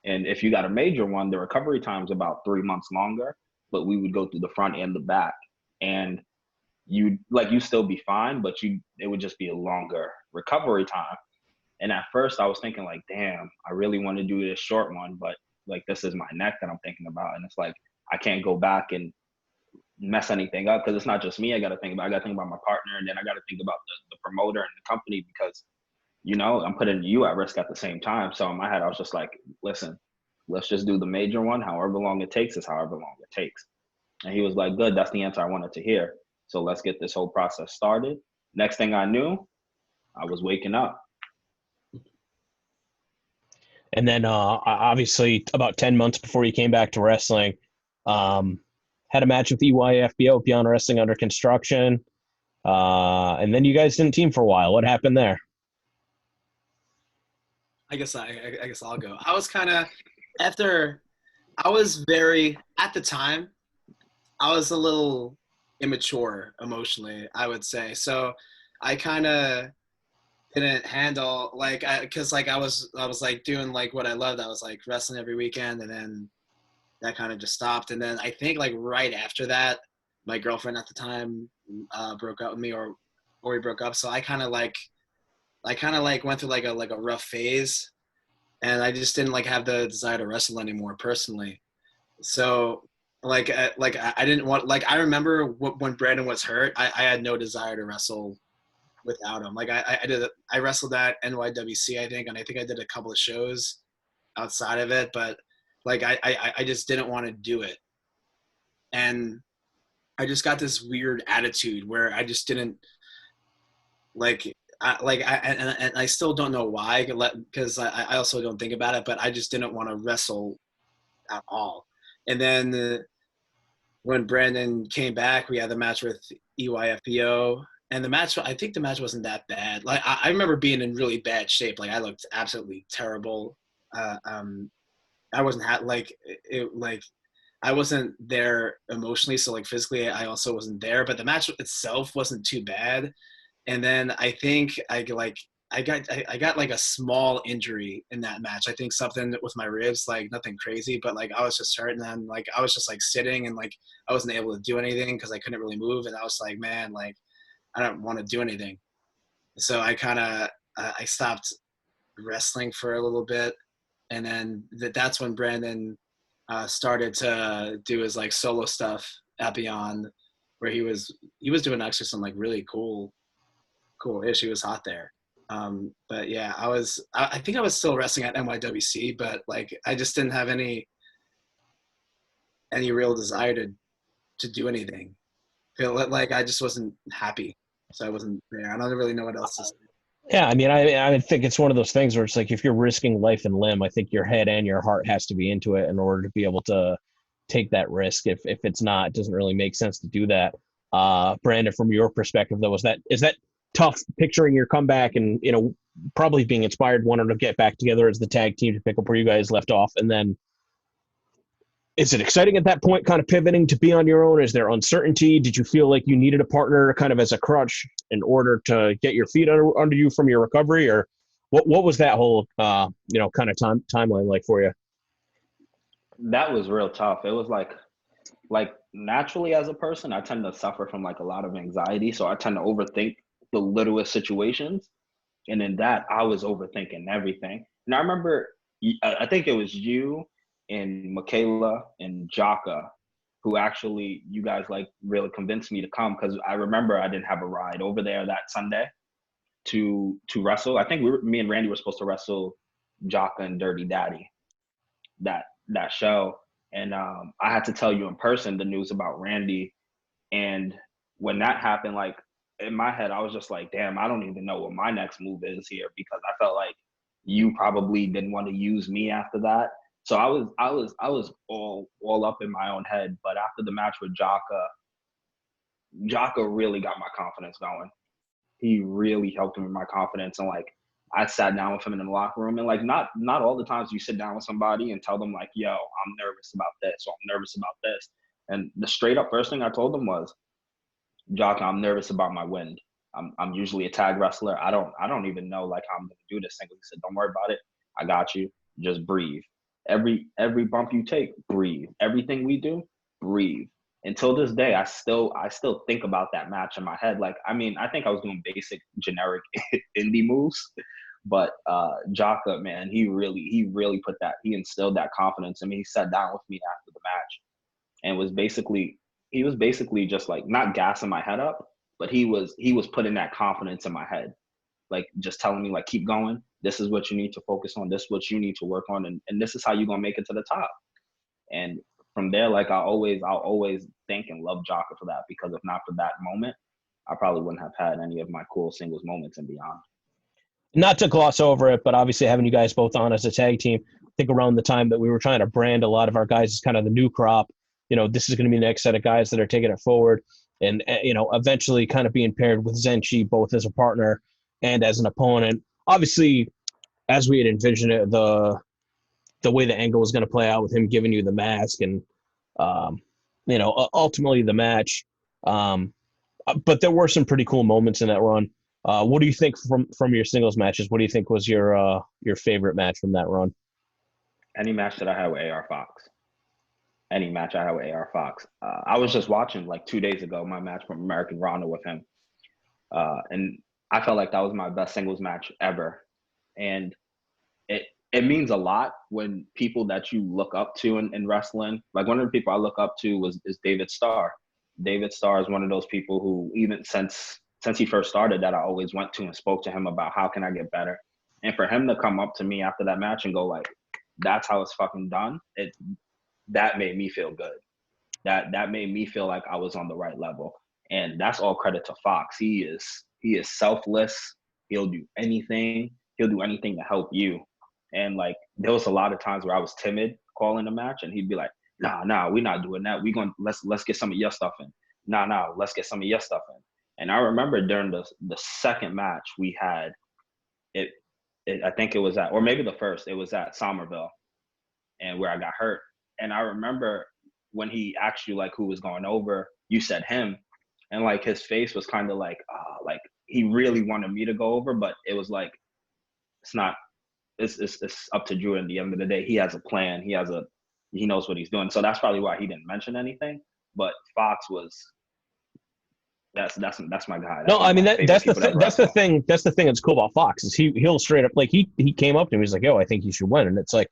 And if you got a major one, the recovery time is about 3 months longer, but we would go through the front and the back. And you still be fine, but it would just be a longer recovery time. And at first I was thinking like, damn, I really want to do this short one, but like this is my neck that I'm thinking about. And it's like, I can't go back and mess anything up because it's not just me I got to think about. I got to think about my partner, and then I got to think about the promoter and the company because I'm putting you at risk at the same time. So in my head, I was just like, listen, let's just do the major one. However long it takes is however long it takes. And he was like, good, that's the answer I wanted to hear. So let's get this whole process started. Next thing I knew, I was waking up. And then obviously about 10 months before you came back to wrestling, had a match with EYFBO, Beyond Wrestling Under Construction. And then you guys didn't team for a while. What happened there? I guess I'll go. I was kind of at the time, I was a little immature emotionally, I would say. So I kind of didn't handle because I was like doing like what I loved. I was like wrestling every weekend, and then that kind of just stopped. And then I think like right after that, my girlfriend at the time broke up with me, or we broke up. So I kind of went through like a rough phase, and I just didn't like have the desire to wrestle anymore personally. So I didn't want, like, I remember when Brandon was hurt, I had no desire to wrestle without him. Like I wrestled at NYWC, I think, and I think I did a couple of shows outside of it, but like I just didn't want to do it. And I just got this weird attitude where I just didn't and I still don't know why, because I also don't think about it, but I just didn't want to wrestle at all. And then when Brandon came back, we had the match with EYFBO, and I think the match wasn't that bad. Like I remember being in really bad shape. Like I looked absolutely terrible. I wasn't I wasn't there emotionally, so like physically I also wasn't there, but the match itself wasn't too bad. And then I think I got like a small injury in that match. I think something with my ribs, like nothing crazy, but like I was just hurt, and then like I was just like sitting, and like I wasn't able to do anything because I couldn't really move, and I was like, man, like I don't want to do anything. So I kind of I stopped wrestling for a little bit, and then that's when Brandon started to do his like solo stuff at Beyond, where he was doing actually some like really cool-ish. He was hot there. But yeah, I think I was still wrestling at NYWC, but like I just didn't have any real desire to do anything. Feel like I just wasn't happy, so I wasn't there. I don't really know what else to say. Yeah, I mean, I think it's one of those things where it's like if you're risking life and limb, I think your head and your heart has to be into it in order to be able to take that risk. If it's not, it doesn't really make sense to do that. Brandon, from your perspective, though, is that tough picturing your comeback and, probably being inspired, wanting to get back together as the tag team to pick up where you guys left off. And then is it exciting at that point, kind of pivoting to be on your own? Is there uncertainty? Did you feel like you needed a partner kind of as a crutch in order to get your feet under you from your recovery? Or what was that whole, kind of timeline like for you? That was real tough. It was like naturally as a person, I tend to suffer from like a lot of anxiety. So I tend to overthink the littlest situations. And in that, I was overthinking everything. And I remember, I think it was you and Michaela and Jaka who actually, you guys like really convinced me to come, because I remember I didn't have a ride over there that Sunday to wrestle. I think me and Randy were supposed to wrestle Jaka and Dirty Daddy that show. And I had to tell you in person the news about Randy. And when that happened, like, in my head, I was just like, damn, I don't even know what my next move is here, because I felt like you probably didn't want to use me after that. So I was all up in my own head. But after the match with Jaka really got my confidence going. He really helped me with my confidence. And like, I sat down with him in the locker room, and like, not all the times you sit down with somebody and tell them like, yo, I'm nervous about this, or I'm nervous about this. And the straight up first thing I told them was, Jock, I'm nervous about my wind. I'm usually a tag wrestler. I don't even know like how I'm gonna do this thing. He said, don't worry about it. I got you. Just breathe. Every bump you take, breathe. Everything we do, breathe. Until this day, I still think about that match in my head. Like, I mean, I think I was doing basic generic indie moves, but Jaka, man, he really he instilled that confidence in me. He sat down with me after the match and was basically just like not gassing my head up, but he was putting that confidence in my head, like just telling me like, keep going. This is what you need to focus on. This is what you need to work on, and this is how you're gonna make it to the top. And from there, like I'll always thank and love Jaka for that, because if not for that moment, I probably wouldn't have had any of my cool singles moments and beyond. Not to gloss over it, but obviously having you guys both on as a tag team, I think around the time that we were trying to brand a lot of our guys as kind of the new crop, this is going to be the next set of guys that are taking it forward, and, eventually kind of being paired with Zenchi, both as a partner and as an opponent. Obviously, as we had envisioned it, the way the angle was going to play out with him giving you the mask and, ultimately the match. But there were some pretty cool moments in that run. What do you think from your singles matches? What do you think was your favorite match from that run? Any match that I had with AR Fox. Any match I had with AR Fox. I was just watching like 2 days ago my match from American Ronda with him. And I felt like that was my best singles match ever. And it means a lot when people that you look up to in wrestling, like one of the people I look up to is David Starr. David Starr is one of those people who, even since he first started, that I always went to and spoke to him about how can I get better. And for him to come up to me after that match and go like, that's how it's fucking done, that made me feel good. That made me feel like I was on the right level. And that's all credit to Fox. He is selfless. He'll do anything. He'll do anything to help you. And like, there was a lot of times where I was timid calling a match, and he'd be like, nah, we're not doing that. Let's get some of your stuff in. Nah, let's get some of your stuff in. And I remember during the second match we had, I think it was or maybe the first, it was at Somerville, and where I got hurt. And I remember when he asked you like who was going over, you said him, and like his face was kind of like he really wanted me to go over, but it was like, it's not. It's up to Drew. At the end of the day, he has a plan. He knows what he's doing. So that's probably why he didn't mention anything. But Fox was. That's my guy. No, I mean that's the thing. That's the thing that's cool about Fox is he'll straight up, like he came up to me. He's like, yo, I think he should win. And it's like,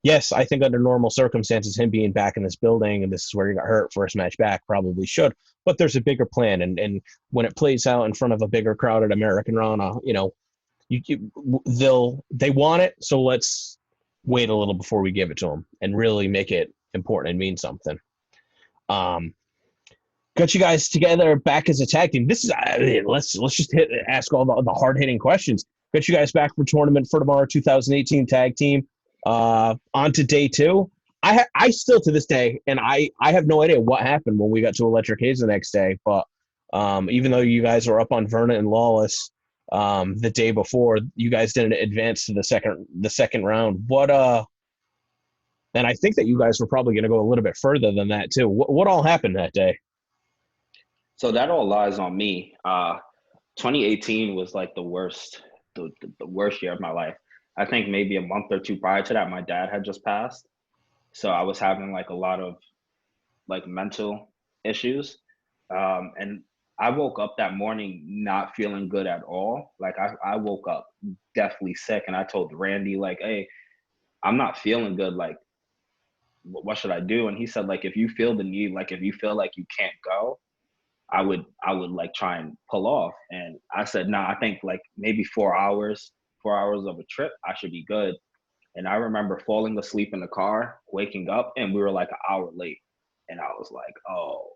yes, I think under normal circumstances, him being back in this building and this is where he got hurt, first match back, probably should. But there's a bigger plan, and when it plays out in front of a bigger crowd at American Rana, they want it, so let's wait a little before we give it to them and really make it important and mean something. Got you guys together back as a tag team. This is let's just ask all the hard hitting questions. Got you guys back for tournament for tomorrow, 2018 tag team. On to day 2. I still to this day, and I have no idea what happened when we got to Electric Haze the next day, but Even though you guys were up on Verna and Lawless the day before, you guys didn't advance to the second round. And I think that you guys were probably going to go a little bit further than that too. What all happened that day? So that all lies on me. 2018 was like the worst year of my life. I think maybe a month or two prior to that, my dad had just passed. So I was having like a lot of like mental issues. And I woke up that morning not feeling good at all. Like I woke up deathly sick, and I told Randy like, hey, I'm not feeling good. Like, what should I do? And he said, like, if you feel the need, like if you feel like you can't go, I would like try and pull off. And I said, nah, I think like maybe 4 hours of a trip, I should be good. And I remember falling asleep in the car, waking up, and we were like an hour late. And I was like, oh,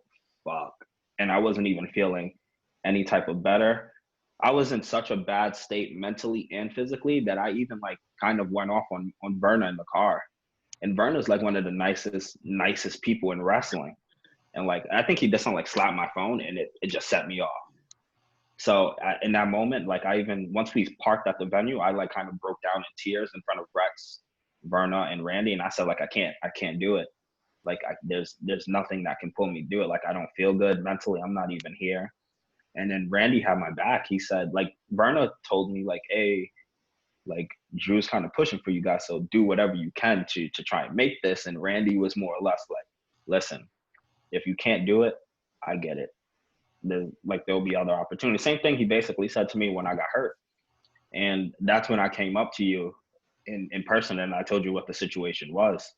fuck. And I wasn't even feeling any type of better. I was in such a bad state mentally and physically that I even like kind of went off on Verna in the car. And Verna's like one of the nicest people in wrestling. And like, I think he just like slapped my phone, and it just set me off. So in that moment, like once we parked at the venue, I like kind of broke down in tears in front of Rex, Verna, and Randy. And I said, like, I can't do it. Like there's nothing that can pull me to do it. Like, I don't feel good mentally. I'm not even here. And then Randy had my back. He said, like, Verna told me like, hey, like Drew's kind of pushing for you guys. So do whatever you can to try and make this. And Randy was more or less like, listen, if you can't do it, I get it. There'll be other opportunities. Same thing he basically said to me when I got hurt. And that's when I came up to you in person, and I told you what the situation was.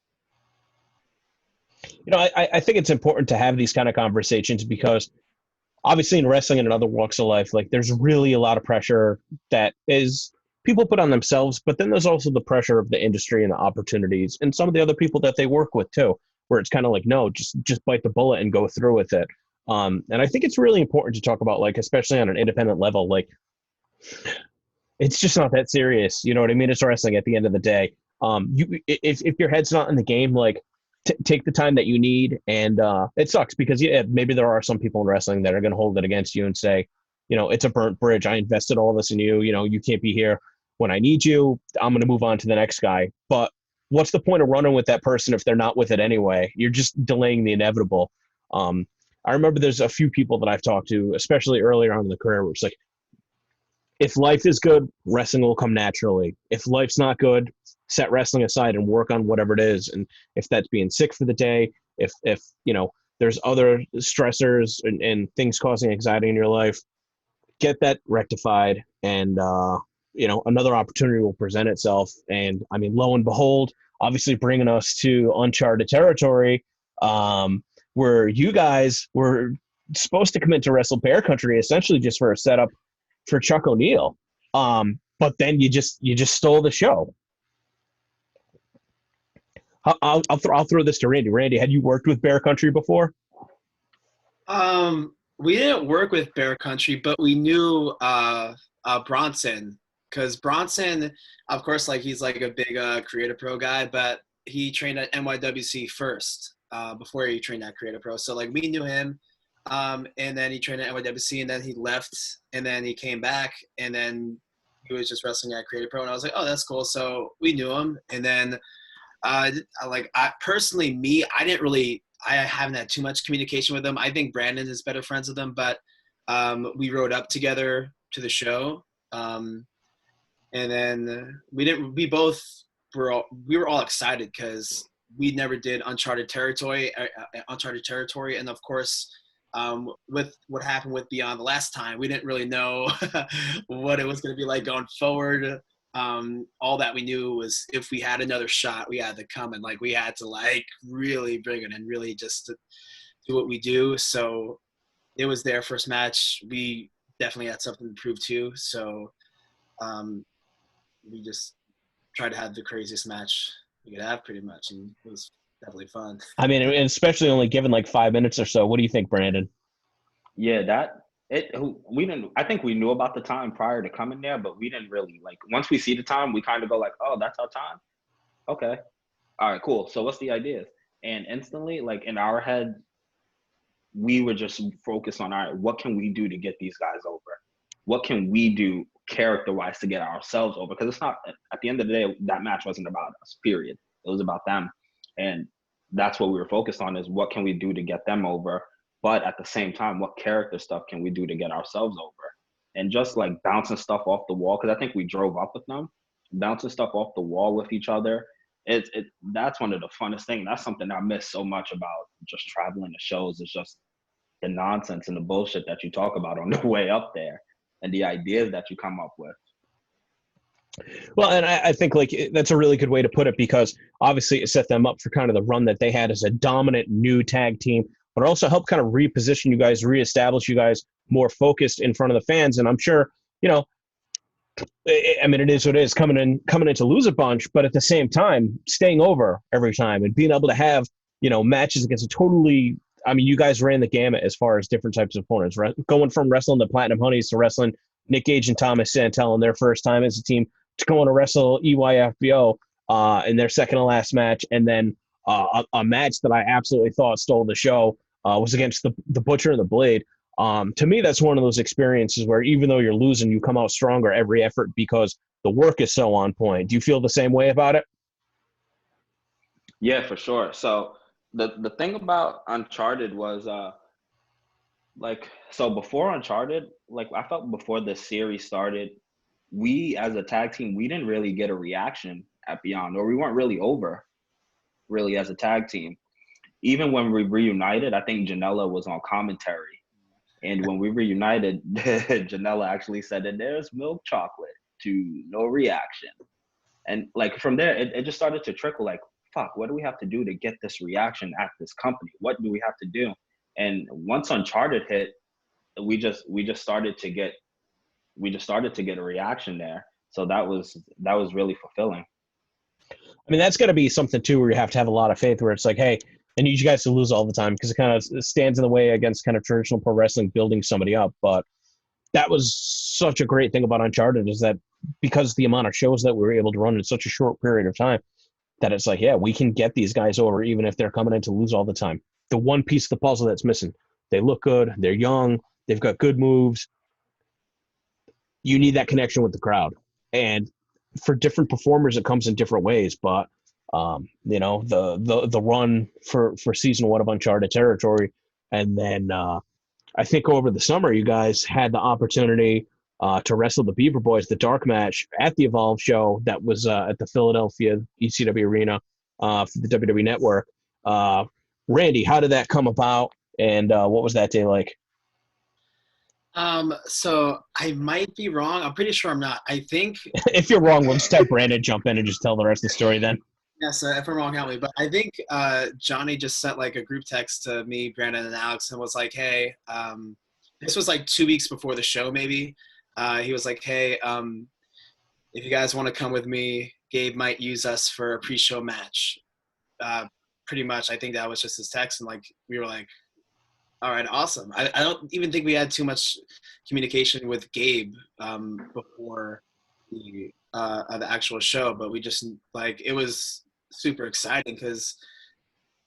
You know, I think it's important to have these kind of conversations because obviously in wrestling and in other walks of life, like there's really a lot of pressure that is people put on themselves, but then there's also the pressure of the industry and the opportunities and some of the other people that they work with too, where it's kind of like, no, just bite the bullet and go through with it. And I think it's really important to talk about, like, especially on an independent level, like it's just not that serious. You know what I mean? It's wrestling at the end of the day. If your head's not in the game, like take the time that you need. And it sucks because maybe there are some people in wrestling that are going to hold it against you and say, you know, it's a burnt bridge. I invested all this in you. You know, you can't be here when I need you. I'm going to move on to the next guy. But what's the point of running with that person if they're not with it anyway? You're just delaying the inevitable. I remember there's a few people that I've talked to, especially earlier on in the career, where it's like, if life is good, wrestling will come naturally. If life's not good, set wrestling aside and work on whatever it is. And if that's being sick for the day, if you know, there's other stressors and things causing anxiety in your life, get that rectified. And, you know, another opportunity will present itself. And I mean, lo and behold, obviously bringing us to uncharted territory, where you guys were supposed to come into Wrestle Bear Country essentially just for a setup for Chuck O'Neil. But then you just stole the show. I'll throw this to Randy. Randy, had you worked with Bear Country before? We didn't work with Bear Country, but we knew Bronson, because Bronson, of course, like he's like a big Creative Pro guy, but he trained at NYWC first before he trained at Creative Pro. So like we knew him, and then he trained at NYWC, and then he left, and then he came back, and then he was just wrestling at Creative Pro, and I was like, oh, that's cool. So we knew him, and then I haven't had too much communication with him. I think Brandon is better friends with him, but we rode up together to the show. And then we were all excited because we never did Uncharted Territory. And of course, with what happened with Beyond the last time, we didn't really know what it was going to be like going forward. All that we knew was if we had another shot, we had to come and like we had to like really bring it and really just do what we do. So it was their first match. We definitely had something to prove too. So we just tried to have the craziest match we could have, pretty much, and it was definitely fun. I mean, and especially only given like 5 minutes or so. What do you think, Brandon? Yeah, we didn't. I think we knew about the time prior to coming there, but we didn't really like. Once we see the time, we kind of go like, "Oh, that's our time." Okay, all right, cool. So what's the ideas? And instantly, like in our head, we were just focused on, all right, what can we do to get these guys over? What can we do character-wise to get ourselves over? Because it's not, at the end of the day, that match wasn't about us, period. It was about them. And that's what we were focused on, is what can we do to get them over? But at the same time, what character stuff can we do to get ourselves over? And just like bouncing stuff off the wall, because I think we drove up with them, bouncing stuff off the wall with each other. That's one of the funnest things. That's something I miss so much about just traveling to shows. It's just the nonsense and the bullshit that you talk about on the way up there, and the ideas that you come up with. Well, and I think like that's a really good way to put it, because obviously it set them up for kind of the run that they had as a dominant new tag team, but also helped kind of reposition you guys, reestablish you guys more focused in front of the fans. And I'm sure, you know, I mean, it is what it is, coming in to lose a bunch, but at the same time, staying over every time and being able to have, you know, matches against a totally, I mean, you guys ran the gamut as far as different types of opponents, right? Going from wrestling the Platinum Honeys to wrestling Nick Gage and Thomas Santel in their first time as a team, to going to wrestle EYFBO in their second to last match, and then a match that I absolutely thought stole the show was against the Butcher and the Blade. To me, that's one of those experiences where even though you're losing, you come out stronger every effort because the work is so on point. Do you feel the same way about it? Yeah, for sure. So the thing about Uncharted was so before Uncharted, like I felt before the series started, we as a tag team, we didn't really get a reaction at Beyond, or we weren't really over really as a tag team. Even when we reunited, I think Janela was on commentary. And when we reunited, Janela actually said that there's milk chocolate to no reaction. And like from there, it just started to trickle, like, fuck, what do we have to do to get this reaction at this company? What do we have to do? And once Uncharted hit, we just started to get a reaction there. So that was really fulfilling. I mean, that's got to be something too, where you have to have a lot of faith, where it's like, hey, I need you guys to lose all the time, because it kind of stands in the way against kind of traditional pro wrestling, building somebody up. But that was such a great thing about Uncharted, is that because the amount of shows that we were able to run in such a short period of time, that it's like, yeah, we can get these guys over even if they're coming in to lose all the time. The one piece of the puzzle that's missing, they look good, they're young, they've got good moves. You need that connection with the crowd. And for different performers, it comes in different ways. But, you know, the run for season 1 of Uncharted Territory, and then I think over the summer, you guys had the opportunity to wrestle the Beaver Boys, the dark match at the Evolve show that was at the Philadelphia ECW Arena for the WWE Network. Randy, how did that come about, and what was that day like? So I might be wrong. I'm pretty sure I'm not. I think If you're wrong, we'll just have Brandon jump in and just tell the rest of the story then. yes, if I'm wrong, help me. But I think Johnny just sent like a group text to me, Brandon, and Alex, and was like, "Hey, this was like 2 weeks before the show, maybe." He was like, "Hey, if you guys want to come with me, Gabe might use us for a pre-show match." Pretty much, I think that was just his text, and like we were like, "All right, awesome." I don't even think we had too much communication with Gabe before the actual show, but we just like, it was super exciting because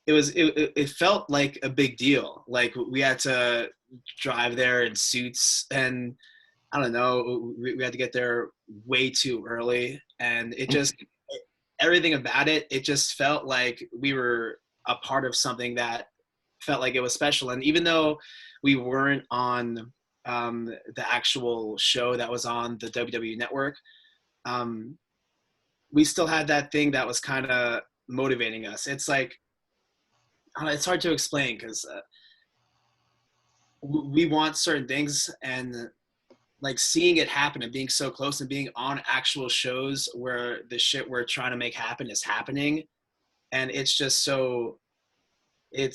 it felt like a big deal. Like we had to drive there in suits, and I don't know, we had to get there way too early, and it just, everything about it, it just felt like we were a part of something that felt like it was special. And even though we weren't on the actual show that was on the WWE Network, we still had that thing that was kind of motivating us. It's like, it's hard to explain because we want certain things, and like seeing it happen and being so close and being on actual shows where the shit we're trying to make happen is happening. And it's just so, it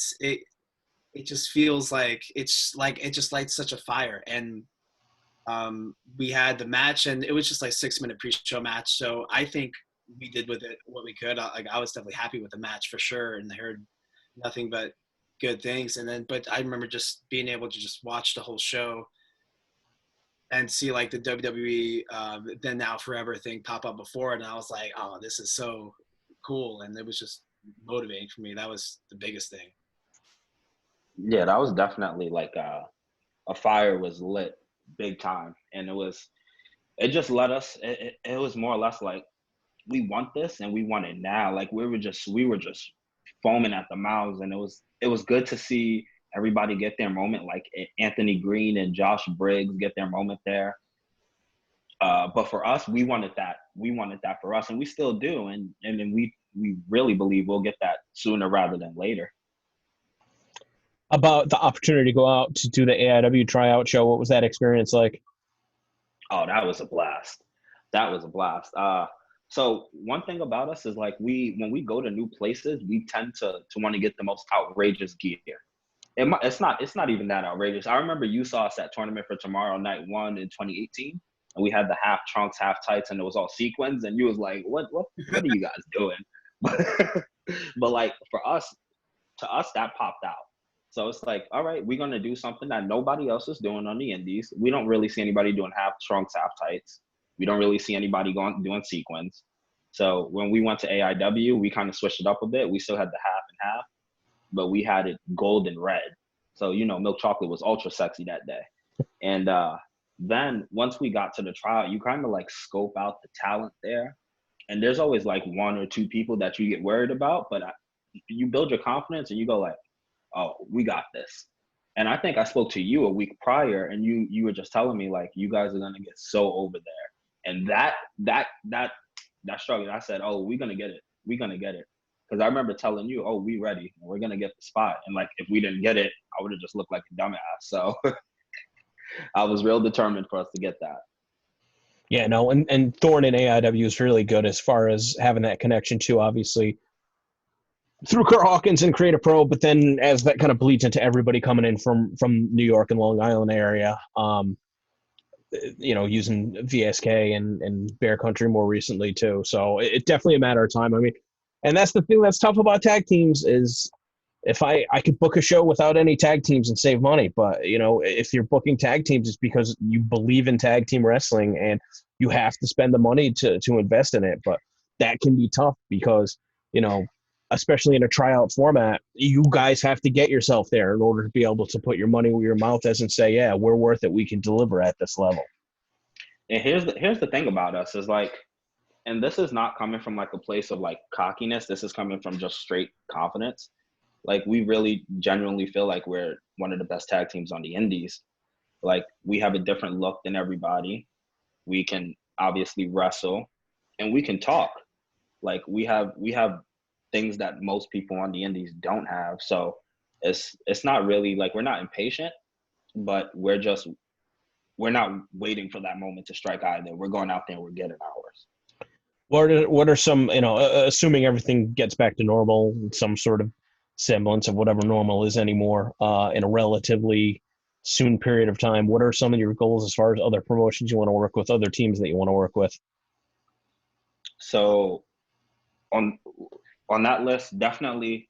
just feels like, it just lights such a fire. And we had the match, and it was just like 6-minute pre-show match. So I think we did with it what we could. I was definitely happy with the match for sure, and I heard nothing but good things. And then, but I remember just being able to just watch the whole show and see like the WWE Then Now Forever thing pop up before, and I was like, oh, this is so cool. And it was just motivating for me. That was the biggest thing. Yeah, that was definitely like a fire was lit big time, and it just let us. It was more or less like we want this and we want it now. Like we were just foaming at the mouths, and it was good to see everybody get their moment. Like Anthony Green and Josh Briggs get their moment there. But for us, we wanted that. We wanted that for us, and we still do. And then we really believe we'll get that sooner rather than later. About the opportunity to go out to do the AIW tryout show, what was that experience like? Oh, that was a blast. That was a blast. So one thing about us is like when we go to new places, we tend to want to get the most outrageous gear. It's not even that outrageous. I remember you saw us at Tournament for Tomorrow Night 1 in 2018, and we had the half trunks, half tights, and it was all sequins, and you was like, what are you guys doing? But like to us that popped out. So it's like, all right, we're gonna do something that nobody else is doing on the indies. We don't really see anybody doing half trunks, half tights. We don't really see anybody doing sequins. So when we went to AIW, we kind of switched it up a bit. We still had the half and half, but we had it gold and red. So, milk chocolate was ultra sexy that day. And then once we got to the trial, you kind of like scope out the talent there. And there's always like one or two people that you get worried about, but you build your confidence and you go like, oh, we got this. And I think I spoke to you a week prior, and you were just telling me like, you guys are gonna get so over there. And that struggle, I said, oh, we're gonna get it. We're gonna get it. Because I remember telling you, oh, we ready. We're gonna get the spot. And like, if we didn't get it, I would have just looked like a dumbass. So I was real determined for us to get that. Yeah, no, and Thorne and AIW is really good as far as having that connection too, obviously, through Kurt Hawkins and Creative Pro, but then as that kind of bleeds into everybody coming in from New York and Long Island area, using VSK and Bear Country more recently too. So it's definitely a matter of time. I mean, and that's the thing that's tough about tag teams is if I could book a show without any tag teams and save money, but if you're booking tag teams, it's because you believe in tag team wrestling and you have to spend the money to invest in it. But that can be tough because, especially in a tryout format, you guys have to get yourself there in order to be able to put your money where your mouth is and say, yeah, we're worth it. We can deliver at this level. And here's the thing about us is like, and this is not coming from like a place of like cockiness. This is coming from just straight confidence. Like we really genuinely feel like we're one of the best tag teams on the indies. Like we have a different look than everybody. We can obviously wrestle and we can talk. Like we have things that most people on the indies don't have. So it's not really like we're not impatient, but we're not waiting for that moment to strike either. We're going out there and we're getting ours. What are some, assuming everything gets back to normal, some sort of semblance of whatever normal is anymore, in a relatively soon period of time, what are some of your goals as far as other promotions you want to work with, other teams that you want to work with? So on that list, we definitely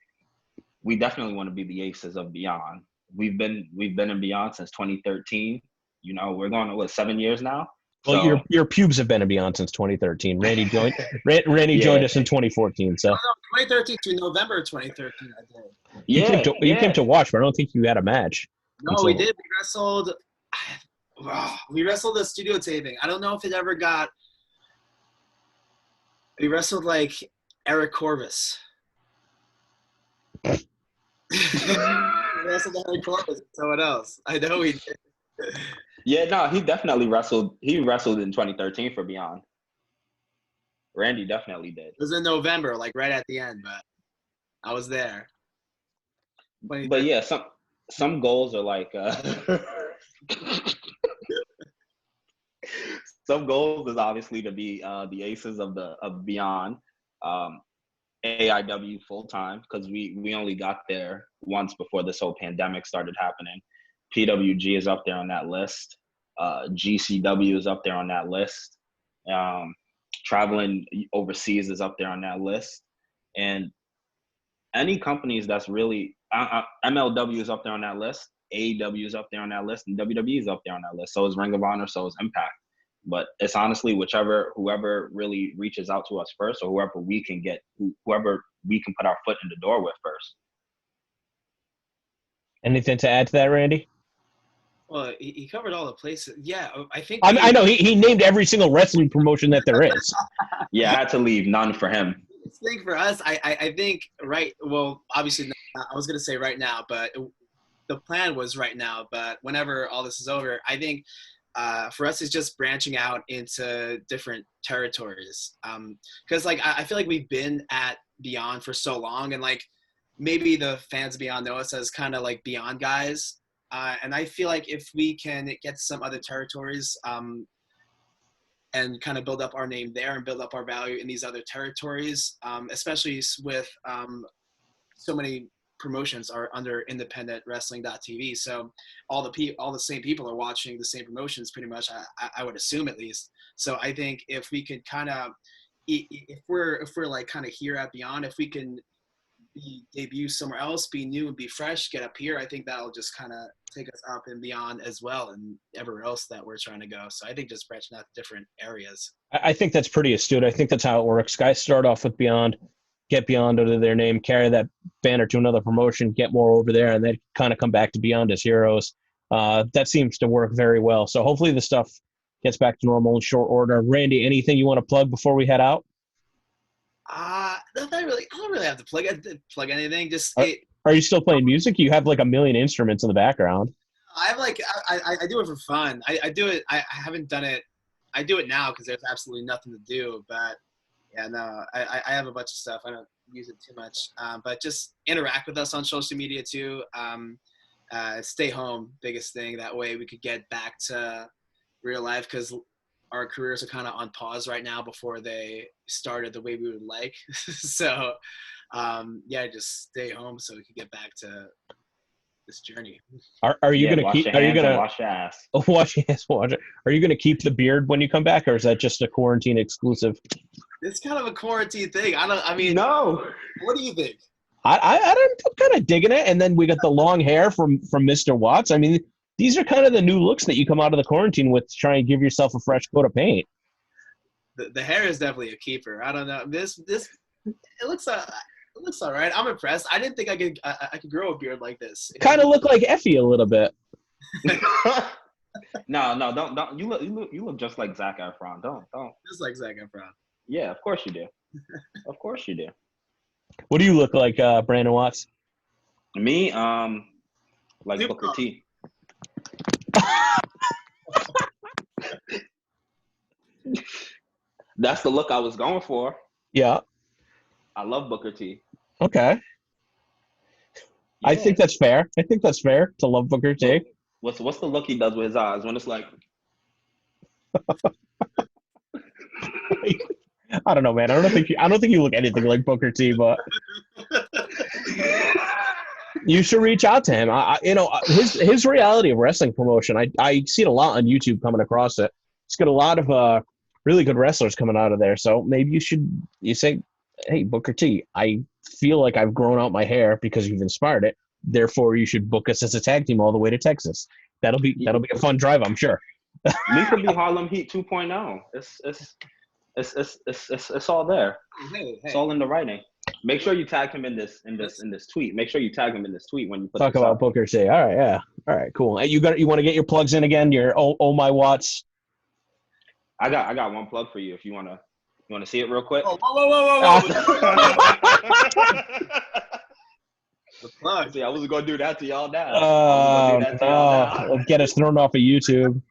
want to be the aces of Beyond. We've been in Beyond since 2013. We're going to 7 years now. Well, so, your pubes have been in Beyond since 2013. Randy joined. Randy joined us in 2014. So 2013 to November 2013, I think. You came to watch, but I don't think you had a match. No, we did. We wrestled. We wrestled a studio taping. I don't know if it ever got. We wrestled like Eric Corvus. We wrestled Eric Corvus and someone else. I know we did. Yeah, no, he definitely wrestled. He wrestled in 2013 for Beyond. Randy definitely did. It was in November, like right at the end, but I was there. But yeah, some goals are like some goals is obviously to be the aces of Beyond, AIW full time because we only got there once before this whole pandemic started happening. PWG is up there on that list. GCW is up there on that list. Traveling overseas is up there on that list. And any companies that's really MLW is up there on that list. AEW is up there on that list, and WWE is up there on that list. So is Ring of Honor, so is Impact. But it's honestly whoever really reaches out to us first, or whoever we can put our foot in the door with first. Anything to add to that, Randy? Well, he covered all the places. Yeah, I think I know he named every single wrestling promotion that there is. Yeah, I had to leave none for him. thing for us, I think well, obviously I was gonna say right now, but the plan was right now. But whenever all this is over, I think for us it's just branching out into different territories. Because like I feel like we've been at Beyond for so long, and like maybe the fans of Beyond know us as kind of like Beyond guys. And I feel like if we can get to some other territories, and kind of build up our name there and build up our value in these other territories, especially with so many promotions are under independent wrestling.tv. So all the same people are watching the same promotions pretty much, I would assume at least. So I think if we could kind of, if we're like kind of here at Beyond, if we can debut somewhere else, be new and be fresh, get up here, I think that'll just kind of take us up and beyond as well, and everywhere else that we're trying to go. So I think just branching out to different areas. I think that's pretty astute. I think that's how it works. Guys start off with Beyond, get Beyond under their name, carry that banner to another promotion, get more over there, and then kind of come back to Beyond as heroes. That seems to work very well. So hopefully the stuff gets back to normal in short order. Randy, anything you want to plug before we head out? Nothing really. I don't really have to plug anything. Just Are you still playing music? You have like a million instruments in the background. I have like I do it for fun. I do it. I haven't done it. I do it now because there's absolutely nothing to do. But yeah, no, I have a bunch of stuff. I don't use it too much. But just interact with us on social media too. Stay home, biggest thing. That way we could get back to real life, because our careers are kind of on pause right now before they started the way we would like. So yeah, just stay home so we can get back to this journey. Are you gonna keep? Are you gonna wash your ass? Wash your ass. Wash it. Are you gonna keep the beard when you come back, or is that just a quarantine exclusive? It's kind of a quarantine thing. I mean, no. What do you think? I'm kind of digging it. And then we got the long hair from Mr. Watts. I mean, these are kind of the new looks that you come out of the quarantine with to try and give yourself a fresh coat of paint. The hair is definitely a keeper. I don't know. It looks all right. I'm impressed. I didn't think I could grow a beard like this. Kind of look like Effie a little bit. No, don't. You look just like Zac Efron. Don't. Just like Zac Efron. Yeah, of course you do. Of course you do. What do you look like, Brandon Watts? Me, like Booker T. That's the look I was going for. Yeah. I love Booker T. Okay. Yeah. I think that's fair. To love Booker T. What's the look he does with his eyes when it's like? I don't know, man. I don't think you look anything like Booker T, but you should reach out to him. His reality of wrestling promotion. I see it a lot on YouTube coming across it. It's got a lot of really good wrestlers coming out of there. So maybe you say, hey, Booker T, I feel like I've grown out my hair because you've inspired it. Therefore, you should book us as a tag team all the way to Texas. That'll be a fun drive, I'm sure. We could be Harlem Heat 2.0. It's all there. Hey. It's all in the writing. Make sure you tag him in this tweet. Make sure you tag him in this tweet when you put talk about up. Booker T. All right, yeah, all right, cool. Hey, you want to get your plugs in again? Your oh my Watts. I got one plug for you if you wanna see it real quick. Whoa. The plug. See, I wasn't gonna do that to y'all now. It'll get us thrown off of YouTube.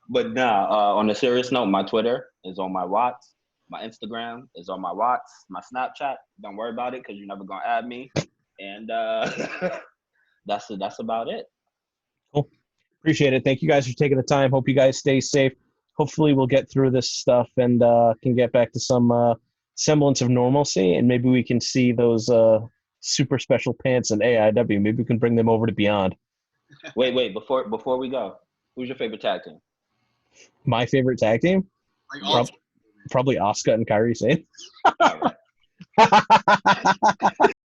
But on a serious note, my Twitter is on my Watts. My Instagram is on my Watts. My Snapchat, don't worry about it because you're never gonna add me. And that's about it. Cool. Appreciate it. Thank you guys for taking the time. Hope you guys stay safe. Hopefully we'll get through this stuff and can get back to some semblance of normalcy, and maybe we can see those super special pants in AIW. Maybe we can bring them over to Beyond. Wait, before we go, who's your favorite tag team? My favorite tag team? Like probably Asuka and Kairi Sane.